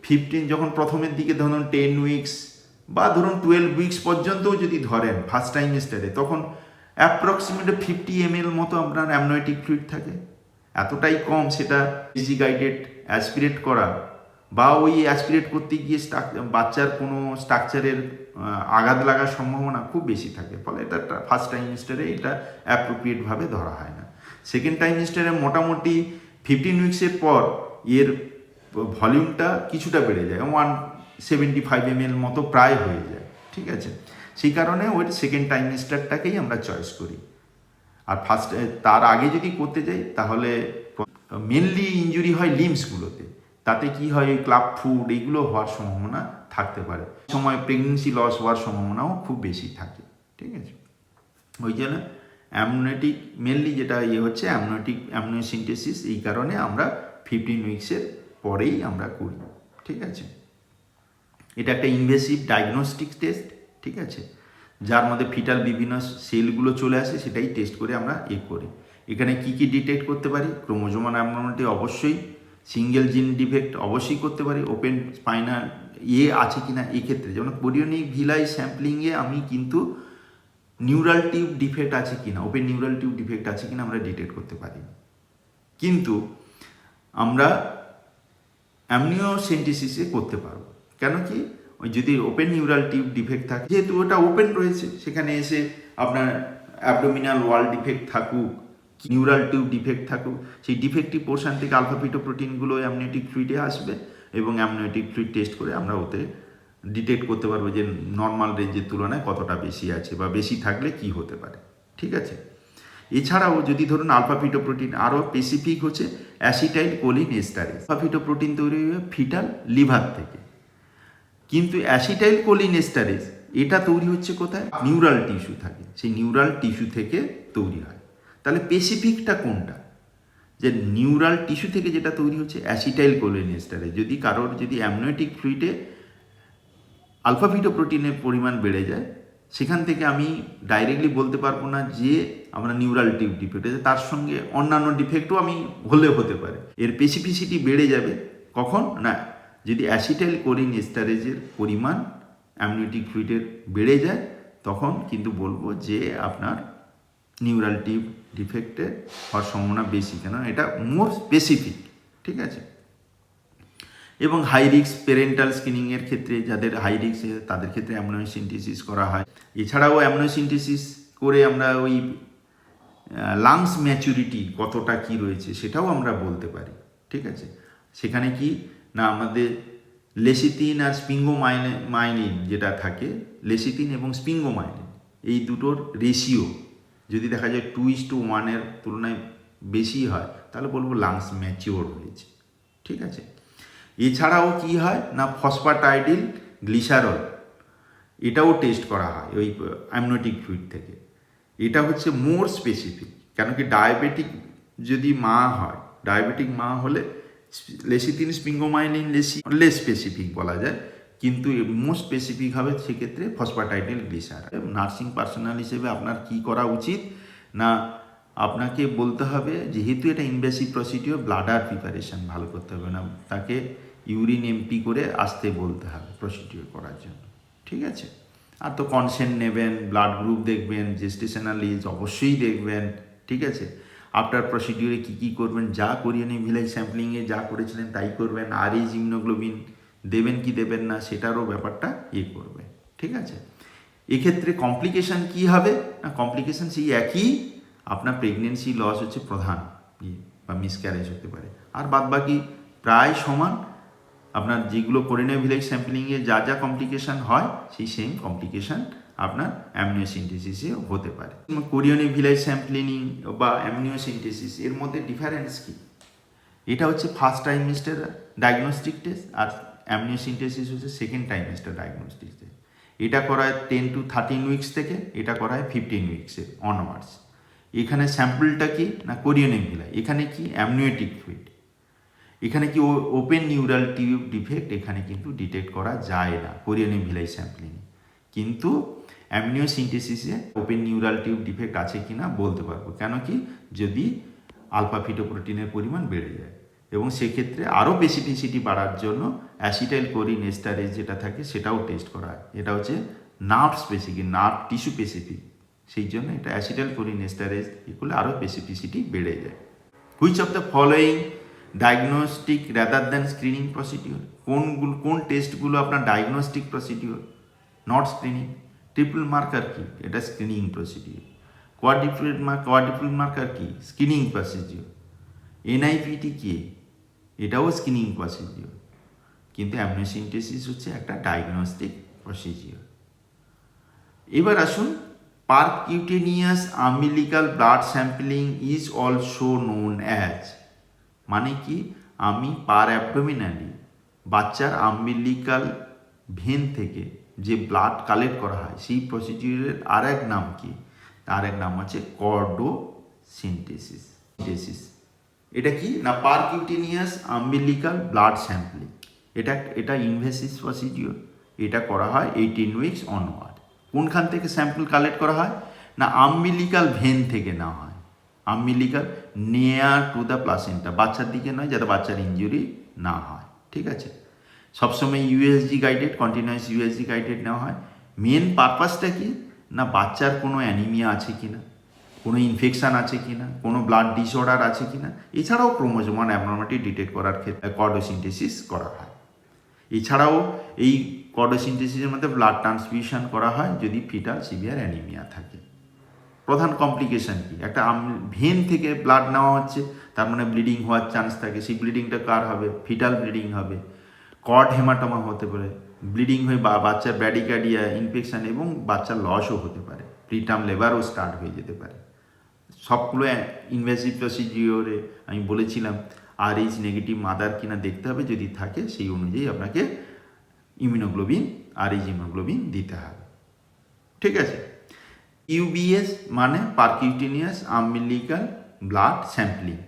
15, যখন প্রথমের দিকে ধরুন 10 উইকস বা ধরুন 12 উইকস পর্যন্তও যদি ধরেন ফার্স্ট ট্রাইমেস্টারে, তখন অ্যাপ্রক্সিমেটলি 50 ml মতো আপনার অ্যামনিওটিক ফ্লুইড থাকে। এতটাই কম, সেটা ইজি গাইডেড অ্যাসপিরেট করা বা ওই অ্যাসপিরেট করতে গিয়ে বাচ্চার কোনো স্ট্রাকচারের আঘাত লাগার সম্ভাবনা খুব বেশি থাকে, ফলে এটা ফার্স্ট ট্রাইমেস্টারে এটা অ্যাপ্রোপ্রিয়েটভাবে ধরা হয় না। সেকেন্ড ট্রাইমেস্টারে মোটামুটি 15 উইকসের পর এর ভলিউমটা কিছুটা বেড়ে যায়, 175 ml মতো প্রায় হয়ে যায়। ঠিক আছে, সেই কারণে ওই সেকেন্ড ট্রাইমেস্টারটাকেই আমরা চয়েস করি। আর তার আগে যদি করতে যাই তাহলে মেনলি ইনজুরি হয় লিম্সগুলোতে, তাতে কি হয়, ক্লাব ফুড এগুলো হওয়ার সম্ভাবনা থাকতে পারে, সময় প্রেগনেন্সি লস হওয়ার সম্ভাবনাও খুব বেশি থাকে। ঠিক আছে, ওই জন্য অ্যামনিওটিক মেনলি যেটা হচ্ছে অ্যামনিওসিন্থেসিস, এই কারণে আমরা 15 উইকসের পরেই আমরা করি। ঠিক আছে, এটা একটা ইনভেসিভ ডায়াগনস্টিক টেস্ট। ঠিক আছে, যার মধ্যে ফিটাল বিভিন্ন সেলগুলো চলে আসে, সেটাই টেস্ট করে আমরা করি। এখানে কি কি ডিটেক্ট করতে পারি? ক্রোমোজোমাল অ্যাবনর্মালিটি অবশ্যই, সিঙ্গেল জিন ডিফেক্ট অবশ্যই করতে পারি, ওপেন স্পাইনাল আছে কিনা এক্ষেত্রে, যেমন কোরিনিয়া ভিলেজ স্যাম্পলিংয়ে আমি কিন্তু নিউরাল টিউব ডিফেক্ট আছে কিনা, ওপেন নিউরাল টিউব ডিফেক্ট আছে কিনা আমরা ডিটেক্ট করতে পারি। কিন্তু আমরা অ্যামনিওসেন্টেসিসে করতে পারবো। কেন কি, ওই যদি ওপেন নিউরাল টিউব ডিফেক্ট থাকে, যেহেতু ওটা ওপেন রয়েছে, সেখানে এসে আপনার অ্যাবডোমিনাল ওয়াল ডিফেক্ট থাকুক, নিউরাল টিউব ডিফেক্ট থাকুক, সেই ডিফেক্টিভ পোর্শন থেকে আলফা ফিটোপ্রোটিনগুলো অ্যামনিওটিক ফ্লুইডে আসবে এবং অ্যামনিওটিক ফ্লুইড টেস্ট করে আমরা ওতে ডিটেক্ট করতে পারবো যে নর্মাল রেঞ্জের তুলনায় কতটা বেশি আছে বা বেশি থাকলে কি হতে পারে। ঠিক আছে, এছাড়াও যদি ধরুন আলফা ফিটোপ্রোটিন, আরও স্পেসিফিক হচ্ছে acetyl choline esterase, alpha fetoprotein তৈরি হয় ফিটাল লিভার থেকে, কিন্তু অ্যাসিটাইল কোলিন এস্টারেজ এটা তৈরি হচ্ছে কোথায়? নিউরাল টিস্যু থাকে, সেই নিউরাল টিস্যু থেকে তৈরি হয়। তাহলে স্পেসিফিকটা কোনটা? যে নিউরাল টিস্যু থেকে যেটা তৈরি হচ্ছে অ্যাসিটাইল কোলিনেস্টারেজ। যদি কারোর যদি অ্যামনিওটিক ফ্লুইডে আলফা ফিটোপ্রোটিনের পরিমাণ বেড়ে যায়, সেখান থেকে আমি ডাইরেক্টলি বলতে পারবো না যে আমরা নিউরাল টিউব ডিফেক্ট আছে, তার সঙ্গে অন্যান্য ডিফেক্টও আমি হলেও হতে পারে। এর স্পেসিফিসিটি বেড়ে যাবে কখন না, যদি অ্যাসিটাইল কোলিন এস্টারেজের পরিমাণ অ্যামনিওটিক ফ্লুইডের বেড়ে যায়, তখন কিন্তু বলবো যে আপনার নিউরাল টিউব ডিফেক্টের হওয়ার সম্ভাবনা বেশি, কেন এটা মোর স্পেসিফিক। ঠিক আছে। এবং হাই রিস্ক প্যারেন্টাল স্ক্রিনিংয়ের ক্ষেত্রে যাদের হাই রিস্ক তাদের ক্ষেত্রে অ্যামনিওসিন্থেসিস করা হয়। এছাড়াও অ্যামনিওসিন্থেসিস করে আমরা ওই লাংস ম্যাচুরিটি কতটা কি রয়েছে সেটাও আমরা বলতে পারি। ঠিক আছে। সেখানে কি না আমাদের লেসিথিন আর স্পিঙ্গোমাইলিন যেটা থাকে, লেসিথিন এবং স্পিঙ্গোমাইলিন এই দুটোর রেশিও যদি দেখা যায় 2:1 তুলনায় বেশি হয়, তাহলে বলবো লাংস ম্যাচিওর হয়েছে। ঠিক আছে। এছাড়াও কি হয় না ফসফাটাইডিল গ্লিসারল, এটাও টেস্ট করা হয় ওই অ্যামনিওটিক ফ্লুইড থেকে। এটা হচ্ছে মোর স্পেসিফিক, কেন কি ডায়াবেটিক যদি মা হয়, ডায়াবেটিক মা হলে লেসিথিন স্পিঙ্গোমাইলিন লেস স্পেসিফিক বলা যায়, কিন্তু মোস্ট স্পেসিফিক হবে সেক্ষেত্রে ফসফাটাইডিল গ্লিসারল। নার্সিং পার্সোনাল হিসেবে আপনার কি করা উচিত না, আপনাকে বলতে হবে যেহেতু এটা ইনভেসিভ প্রসিডিওর, ব্লাডার প্রিপারেশন ভালো করতে হবে না, তাকে ইউরিন এমপি করে আসতে বলতে হবে প্রসিডিওর করার জন্য। ঠিক আছে। আর তো কনসেন্ট নেবেন, ব্লাড গ্রুপ দেখবেন, জেস্টেশনাল এজ অবশ্যই দেখবেন। ঠিক আছে। আফটার প্রসিডিওরে কী কী করবেন, যা করিয়ে নিয়ে ভিলেজ স্যাম্পলিংয়ে যা করেছিলেন তাই করবেন। আর এই হিমোগ্লোবিন দেবেন কি দেবেন না সেটারও ব্যাপারটা করবে। ঠিক আছে। এক্ষেত্রে কমপ্লিকেশান কি হবে না, কমপ্লিকেশান সেই একই, আপনার প্রেগনেন্সি লস হচ্ছে প্রধান বা মিসক্যারেজ হতে পারে, আর বাদবাকি প্রায় সমান। আপনার যেগুলো কোরিনিয়া ভিলেজ স্যাম্পলিংয়ে যা যা কমপ্লিকেশান হয় সেই সেম কমপ্লিকেশান আপনার অ্যামনিওসিন্থেসিসে হতে পারে। কোরিনিয়া ভিলেজ স্যাম্পলিং বা অ্যামনিওসিন্থেসিস এর মধ্যে ডিফারেন্স কি? এটা হচ্ছে ফার্স্ট ট্রাইমেস্টার ডায়াগনস্টিক টেস্ট, আর অ্যামনিওসিন্থেসিস হচ্ছে সেকেন্ড ট্রাইমেস্টার ডায়াগনস্টিক টেস্ট। এটা করা হয় 10 to 13 উইকস থেকে, এটা করা হয় 15 উইকসে অনওয়ার্ডস। এখানে স্যাম্পলটা কি না কোরিনিয়া ভিলাই, এখানে কি অ্যামনিওটিক ফ্লুইড, এখানে কি ওপেন নিউরাল টিউব ডিফেক্ট এখানে কিন্তু ডিটেক্ট করা যায় না কোরিনিয়া ভিলাই স্যাম্পলিং। কিন্তু অ্যামনিওসিন্থেসিসে ওপেন নিউরাল টিউব ডিফেক্ট আছে কি না বলতে পারবো, কেন কি যদি আলফা ফিটোপ্রোটিনের পরিমাণ বেড়ে যায়। এবং সেক্ষেত্রে আরও স্পেসিফিসিটি বাড়ার জন্য অ্যাসিটাইল কোলিন এস্টারেজ যেটা থাকে সেটাও টেস্ট করা হয়। এটা হচ্ছে nerve specific, nerve tissue specific, সেই জন্য এটা অ্যাসিটাইল কোলিন এস্টারেজ এগুলো আরও স্পেসিফিসিটি বেড়ে যায়। Which of the following diagnostic rather than screening procedure, কোন টেস্টগুলো আপনার diagnostic procedure not screening? Triple marker কি? এটা স্ক্রিনিং প্রসিডিওর। কোয়াড্রিপল মার্কার কি? Screening procedure. এনআইপিটি কি? এটাও স্ক্রিনিং প্রসিডিওর। কিন্তু অ্যামনিওসিন্থেসিস হচ্ছে একটা ডায়াগনস্টিক প্রসিডিওর। এবার আসুন, percutaneous umbilical blood sampling is also known as, মানে কি আমি পার অ্যাবডোমিনালি বাচ্চার আম্বিলিকাল ভেন থেকে যে ব্লাড কালেক্ট করা হয় সেই প্রসিডিউরের আর এক নাম কি? তার এক নাম হচ্ছে কর্ডোসিনথেসিস। এটা কি না পারকিউটেনিয়াস আম্বিলিকাল ব্লাড স্যাম্পলিং, এটা ইনভেসিভ প্রসিডিউর। এটা করা হয় 18 উইকস অনওয়ার্ড। কোনখান থেকে স্যাম্পল কালেক্ট করা হয় না আম্বিলিকাল ভেন থেকে নেওয়া হয়। Umbilical near to the placenta, বাচ্চার দিকে নয়, যাতে বাচ্চার ইনজুরি না হয়। ঠিক আছে। সবসময় USG guided, continuous USG guided নেওয়া হয়। মেন পারপাসটা কি না বাচ্চার কোনো অ্যানিমিয়া আছে কি না, কোনো ইনফেকশান আছে কি না, কোনো ব্লাড ডিসঅর্ডার আছে কি না, এছাড়াও ক্রোমোজোমাল অ্যাবনর্মালিটি ডিটেক্ট করার ক্ষেত্রে কর্ডোসিনথেসিস করা হয়। এছাড়াও এই কর্ডোসিনথেসিসের মধ্যে ব্লাড ট্রান্সফিউশন করা হয় যদি ফিটাল সিভিয়ার অ্যানিমিয়া থাকে। প্রধান কমপ্লিকেশান কি? একটা ভেন থেকে ব্লাড নেওয়া হচ্ছে, তার মানে ব্লিডিং হওয়ার চান্স থাকে। সেই ব্লিডিংটা কার হবে? ফিটাল ব্লিডিং হবে। কর্ড হেমাটোমা হতে পারে, ব্লিডিং হয়ে বাচ্চার ব্র্যাডিকার্ডিয়া ইনফেকশান এবং বাচ্চার লসও হতে পারে, প্রিটার্ম লেবারও স্টার্ট হয়ে যেতে পারে। সবগুলো ইনভেসিভ প্রসিডিওরে আমি বলেছিলাম RH নেগেটিভ মাদার কিনা দেখতে হবে, যদি থাকে সেই অনুযায়ী আপনাকে ইমিউনোগ্লোবিন RH ইমিউনোগ্লোবিন দিতে হবে। ঠিক আছে। ইউবিএস মানে পারকিউটেনিয়াস আম্বিলিকাল ব্লাড স্যাম্পলিং,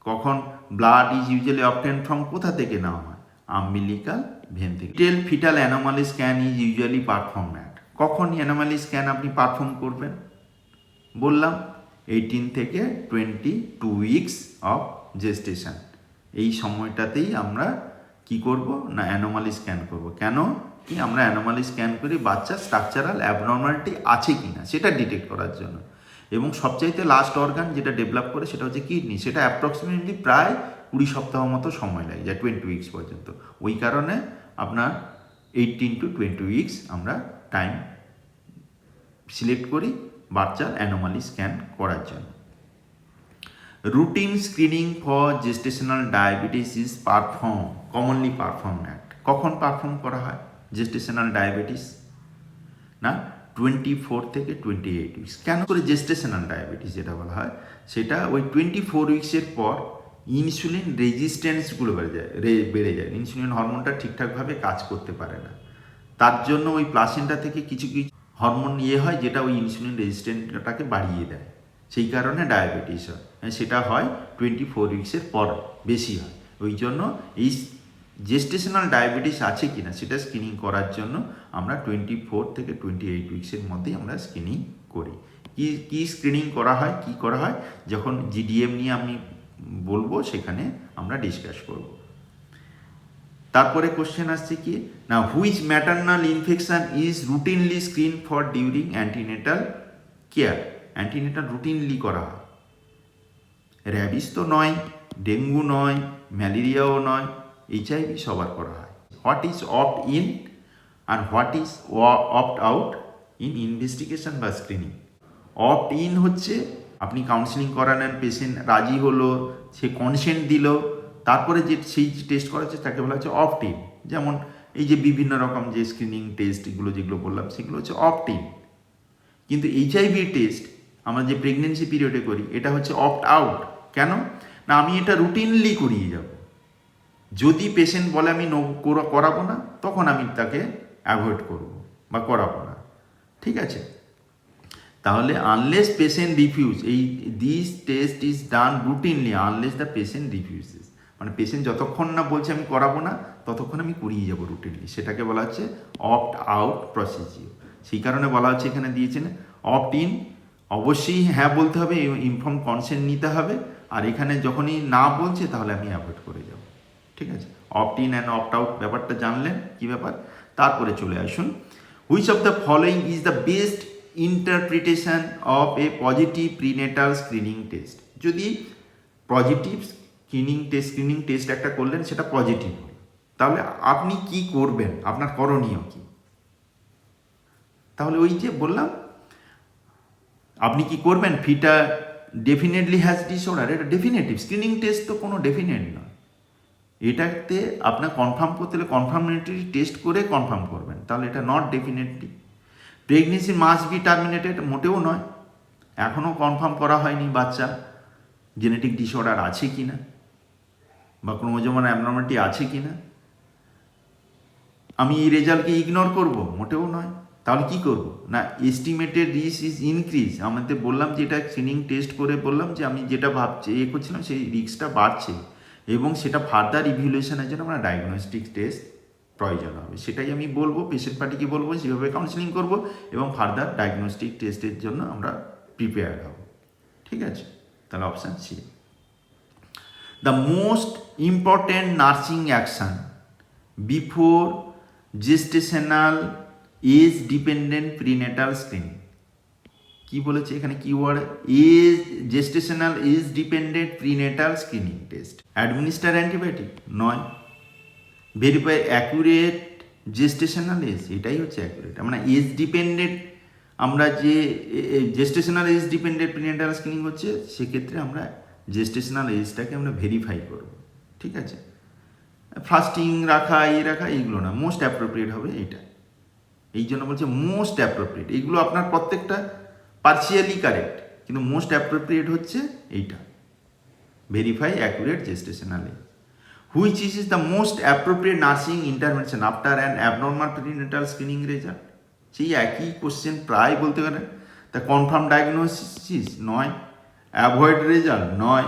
কখন blood is usually obtain from কোথা থেকে নেওয়া হয়, আম্বিলিকাল ভেন থেকে। Fetal anomaly scan is usually perform at, কখন অ্যানোমালি স্ক্যান আপনি পারফর্ম করবেন, বললাম 18 থেকে 22 উইকস অফ জেস্টেশন, এই সময়টাতেই আমরা কি করব না অ্যানোমালি স্ক্যান করব। কেন কি আমরা অ্যানোমালি স্ক্যান করি বাচ্চার স্ট্রাকচারাল অ্যাবনর্মালিটি আছে কি না সেটা ডিটেক্ট করার জন্য। এবং সবচাইতে লাস্ট অর্গান যেটা ডেভেলপ করে সেটা হচ্ছে কিডনি, সেটা অ্যাপ্রক্সিমেটলি প্রায় 20 সপ্তাহ মতো সময় লাগে যায়, 20 উইকস পর্যন্ত। ওই কারণে আপনার 18 to 20 উইকস আমরা টাইম সিলেক্ট করি বাচ্চার অ্যানোমালি স্ক্যান করার জন্য। Routine screening for gestational diabetes is commonly perform at, কখন পারফর্ম করা হয় জেস্টেশনাল ডায়াবেটিস না 24 থেকে 28 উইকস। কেন করে জেস্টেশনাল ডায়াবেটিস যেটা বলা হয় সেটা ওই 24 উইকসের পর ইনসুলিন রেজিস্ট্যান্সগুলো বেড়ে যায়, ইনসুলিন হরমোনটা ঠিকঠাকভাবে কাজ করতে পারে না, তার জন্য ওই প্লাসেন্টা থেকে কিছু কিছু হরমোন হয় যেটা ওই ইনসুলিন রেজিস্ট্যান্সটাকে বাড়িয়ে দেয়, সেই কারণে ডায়াবেটিস হয়। সেটা হয় 24 উইকসের পর বেশি হয়। ওই জন্য এই জেস্টেশনাল ডায়াবেটিস আছে কিনা সেটা স্ক্রিনিং করার জন্য আমরা 24 থেকে 28 উইকসের মধ্যেই আমরা স্ক্রিনিং করি। কি স্ক্রিনিং করা হয়, কি করা হয় যখন জিডিএম নিয়ে আমি বলবো সেখানে আমরা ডিসকাস করব। তারপরে কোশ্চেন আসছে কি না which maternal infection is routinely screen for during antenatal care, antenatal routinely করা হয়। র্যাবিস তো নয়, ডেঙ্গু নয়, ম্যালেরিয়াও নয়, এইচআইভি সবার করা হয়। হোয়াট ইজ অপ্ট ইন আর what is opt out in investigation বা স্ক্রিনিং। অপ্ট ইন হচ্ছে আপনি কাউন্সিলিং করালেন, পেশেন্ট রাজি হলো, সে কনসেন্ট দিল, তারপরে যে সেই টেস্ট করাচ্ছে তাকে বলা হচ্ছে অপ্ট ইন। যেমন এই যে বিভিন্ন রকম যে স্ক্রিনিং টেস্ট এগুলো যেগুলো বললাম সেগুলো হচ্ছে অপ্ট ইন। কিন্তু এইচআইভি টেস্ট আমরা যে প্রেগনেন্সি পিরিয়ডে করি এটা হচ্ছে অপ্ট আউট। কেন না আমি এটা রুটিনলি করিয়ে যাব, যদি পেশেন্ট বলে আমি করাবো না তখন আমি তাকে অ্যাভয়েড করব বা করাবো না, ঠিক আছে। তাহলে unless patient refuse, this test is done routinely unless the patient refuses, মানে পেশেন্ট যতক্ষণ না বলছে আমি করাবো না ততক্ষণ আমি করিয়ে যাবো রুটিনলি, সেটাকে বলা হচ্ছে অপ্ট আউট প্রসিজিওর। সেই কারণে বলা হচ্ছে এখানে দিয়েছেন অপ্ট ইন, অবশ্যই হ্যাঁ বলতে হবে, ইনফর্ম কনসেন্ট নিতে হবে, আর এখানে যখনই না বলছে তাহলে আমি অ্যাভয়েড করে যাব, ঠিক আছে। Opt in and opt out ব্যাপারটা জানলেন কি ব্যাপার। তারপরে চলে আসুন which of the following is the best interpretation of A positive prenatal screening test. যদি পজিটিভ স্ক্রিনিং টেস্ট একটা করলেন সেটা পজিটিভ হয়, তাহলে আপনি কি করবেন, আপনার করণীয় কি। তাহলে ওই যে বললাম আপনি কি করবেন, ফিটা ডেফিনেটলি হ্যাজ ডিসঅর্ডার, এটা ডেফিনেটিভ, স্ক্রিনিং টেস্ট তো কোনো ডেফিনেট নয়, এটাতে আপনার কনফার্ম করতে হলে কনফার্মেটরি টেস্ট করে কনফার্ম করবেন, তাহলে এটা not definitely. Pregnancy must be terminated, মোটেও নয়, এখনও কনফার্ম করা হয়নি বাচ্চা জেনেটিক ডিসঅর্ডার আছে কি না বা ক্রোমোজোমাল অ্যাবনর্মালিটি আছে কি না। আমি এই রেজাল্টকে ইগনোর করব, মোটেও নয়। তাহলে কি করব না এস্টিমেটেড রিস্ক ইজ ইনক্রিজ, আমাদের বললাম যে এটা স্ক্রিনিং টেস্ট করে বললাম যে আমি যেটা ভাবছি করছিলাম সেই রিস্কটা বাড়ছে, এবং সেটা ফার্দার ইভ্যালুয়েশনের জন্য আমরা ডায়াগনস্টিক টেস্ট প্রয়োজন হবে, সেটাই আমি বলবো পেশেন্ট পার্টিকে বলবো, সেভাবে কাউন্সিলিং করব এবং ফার্দার ডায়াগনস্টিক টেস্টের জন্য আমরা প্রিপেয়ার হব, ঠিক আছে। তাহলে option C. The most important nursing action before gestational age dependent prenatal screening. কি বলেছে এখানে keyword age, gestational age dependent prenatal screening test. Administer antibiotic নয়, ভেরিফাই অ্যাকুরেট জেস্টেশনাল এজ, এটাই হচ্ছে অ্যাকুরেট, মানে এজ ডিপেন্ডেন্ট আমরা যে gestational age dependent prenatal screening হচ্ছে সেক্ষেত্রে আমরা জেস্টেশনাল এজটাকে আমরা ভেরিফাই করব, ঠিক আছে। ফাস্টিং রাখা এইগুলো না, মোস্ট অ্যাপ্রোপ্রিয়েট হবে এইটা, এই জন্য বলছে মোস্ট অ্যাপ্রোপ্রিয়েট। এইগুলো আপনার প্রত্যেকটা পার্সিয়ালি কারেক্ট, কিন্তু মোস্ট অ্যাপ্রোপ্রিয়েট হচ্ছে এইটা, verify accurate gestational age. Which is the most appropriate nursing intervention after an abnormal prenatal screening result. সেই একই কোশ্চেন প্রায় বলতে পারেন। দ্য কনফার্ম ডায়াগনোসিস নয়, অ্যাভয়েড রেজাল্ট নয়,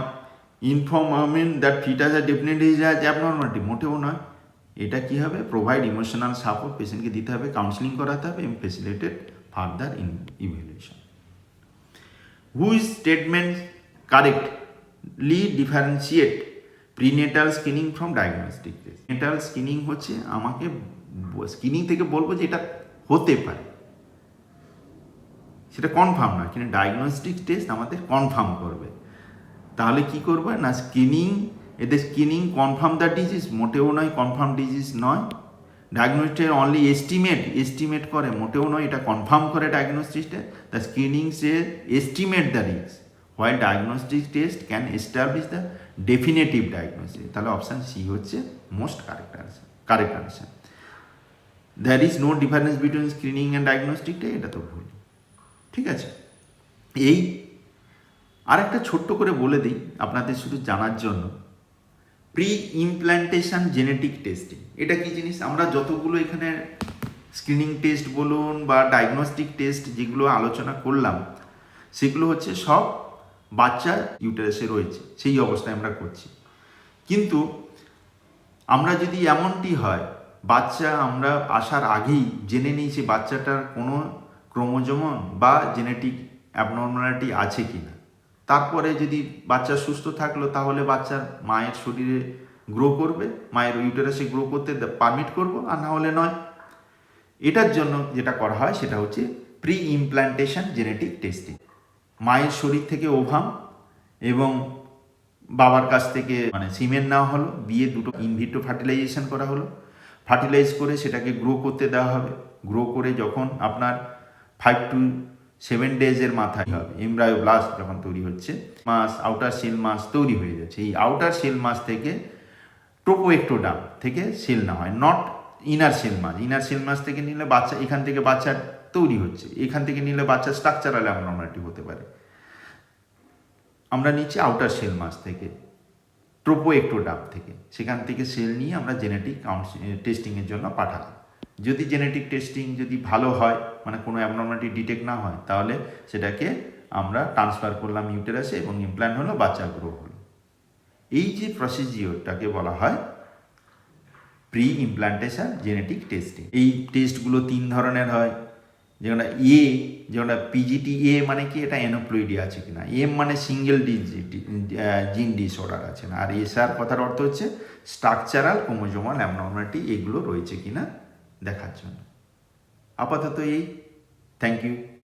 ইনফর্মেন্ট দ্যাট ফিটাস আর ডেফিনেটলি হ্যাজ অ্যাবনর্মালিটি, মোটেও নয়। এটা কি হবে, প্রোভাইড ইমোশনাল সাপোর্ট, পেশেন্টকে দিতে হবে, কাউন্সিলিং করাতে হবে এবং facilitate further evaluation. Which statement correctly differentiate prenatal screening from diagnostic test. Prenatal screening হচ্ছে আমাকে স্ক্রিনিং থেকে বলবো যে এটা হতে পারে, সেটা কনফার্ম নয়, কিন্তু ডায়াগনস্টিক টেস্ট আমাদের কনফার্ম করবে। তাহলে কি করবে না, স্ক্রিনিং, এতে স্ক্রিনিং কনফার্ম দ্য ডিজিজ, মোটেও নয়, কনফার্ম ডিজিজ নয়। ডায়াগনোস্টিক অনলি এস্টিমেট করে, মোটেও নয়, এটা কনফার্ম করে ডায়াগনোস্টিক্সে। দ্য স্ক্রিনিং সে estimate the risk, while diagnostic test can establish the definitive diagnosis. তাহলে অপশান সি হচ্ছে most correct answer. There is no difference between screening and diagnostic, এটা তো ভুল। ঠিক আছে, এই আরেকটা ছোট্ট করে বলে দিই আপনাদের শুধু জানার জন্য, প্রি ইমপ্ল্যান্টেশন জেনেটিক টেস্টিং এটা কি জিনিস। আমরা যতগুলো এখানে স্ক্রিনিং টেস্ট বলুন বা ডায়াগনস্টিক টেস্ট যেগুলো আলোচনা করলাম, সেগুলো হচ্ছে সব বাচ্চা ইউটেরাসে রয়েছে সেই অবস্থায় আমরা করছি। কিন্তু আমরা যদি এমনটি হয়, বাচ্চা আমরা আসার আগেই জেনে নিই যে বাচ্চাটার কোনো ক্রোমোজোম বা জেনেটিক অ্যাবনর্মালিটি আছে কি না, তারপরে যদি বাচ্চা সুস্থ থাকলো তাহলে বাচ্চার মায়ের শরীরে গ্রো করবে, মায়ের ইউটেরাসে গ্রো করতে পারমিট করব, আর না হলে নয়। এটার জন্য যেটা করা হয় সেটা হচ্ছে প্রি ইমপ্ল্যান্টেশন জেনেটিক টেস্টিং। মায়ের শরীর থেকে ওভাম এবং বাবার কাছ থেকে সিমেন্ট নেওয়া হলো, দিয়ে দুটো ইনভিট্রো ফার্টিলাইজেশন করা হলো, ফার্টিলাইজ করে সেটাকে গ্রো করতে দেওয়া হবে। গ্রো করে যখন আপনার 5 to 7 ডেজের মাথায় হবে এমব্রায়োব্লাস্ট যখন তৈরি হচ্ছে, মাস আউটার সেল মাস তৈরি হয়ে যাচ্ছে। এই আউটার সেল মাস থেকে ট্রোপোএক্টোডার্ম থেকে সেল না হয়, not inner cell mass. Inner cell mass থেকে নিলে বাচ্চা, এখান থেকে বাচ্চার তৈরি হচ্ছে, এখান থেকে নিলে বাচ্চার স্ট্রাকচারাল অ্যাবনর্মালিটি হতে পারে। আমরা নিচ্ছি আউটার সেল মাস থেকে, ট্রোপোএক্টোডার্ম থেকে, সেখান থেকে সেল নিয়ে আমরা জেনেটিক টেস্টিংয়ের জন্য পাঠাই। যদি জেনেটিক টেস্টিং যদি ভালো হয়, কোনো অ্যাবনর্মালিটি ডিটেক্ট না হয়, তাহলে সেটাকে আমরা ট্রান্সফার করলাম ইউটেরাসে এবং ইমপ্ল্যান্ট হলো, বাচ্চা গ্রো হলো। এই যে প্রসিজিওরটাকে বলা হয় প্রি ইমপ্ল্যান্টেশন জেনেটিক টেস্টিং। এই টেস্টগুলো 3 ধরনের হয়। যেটা পিজিটি এ মানে কি, এটা অ্যানোপ্লয়েডি আছে কিনা, এম মানে সিঙ্গেল জিন ডিসঅর্ডার আছে না, আর এসআর কথার অর্থ হচ্ছে স্ট্রাকচারাল ক্রোমোজোমাল অ্যাবনর্মালিটি, এগুলো রয়েছে কিনা দেখার জন্য। আপাতত এই, থ্যাংক ইউ।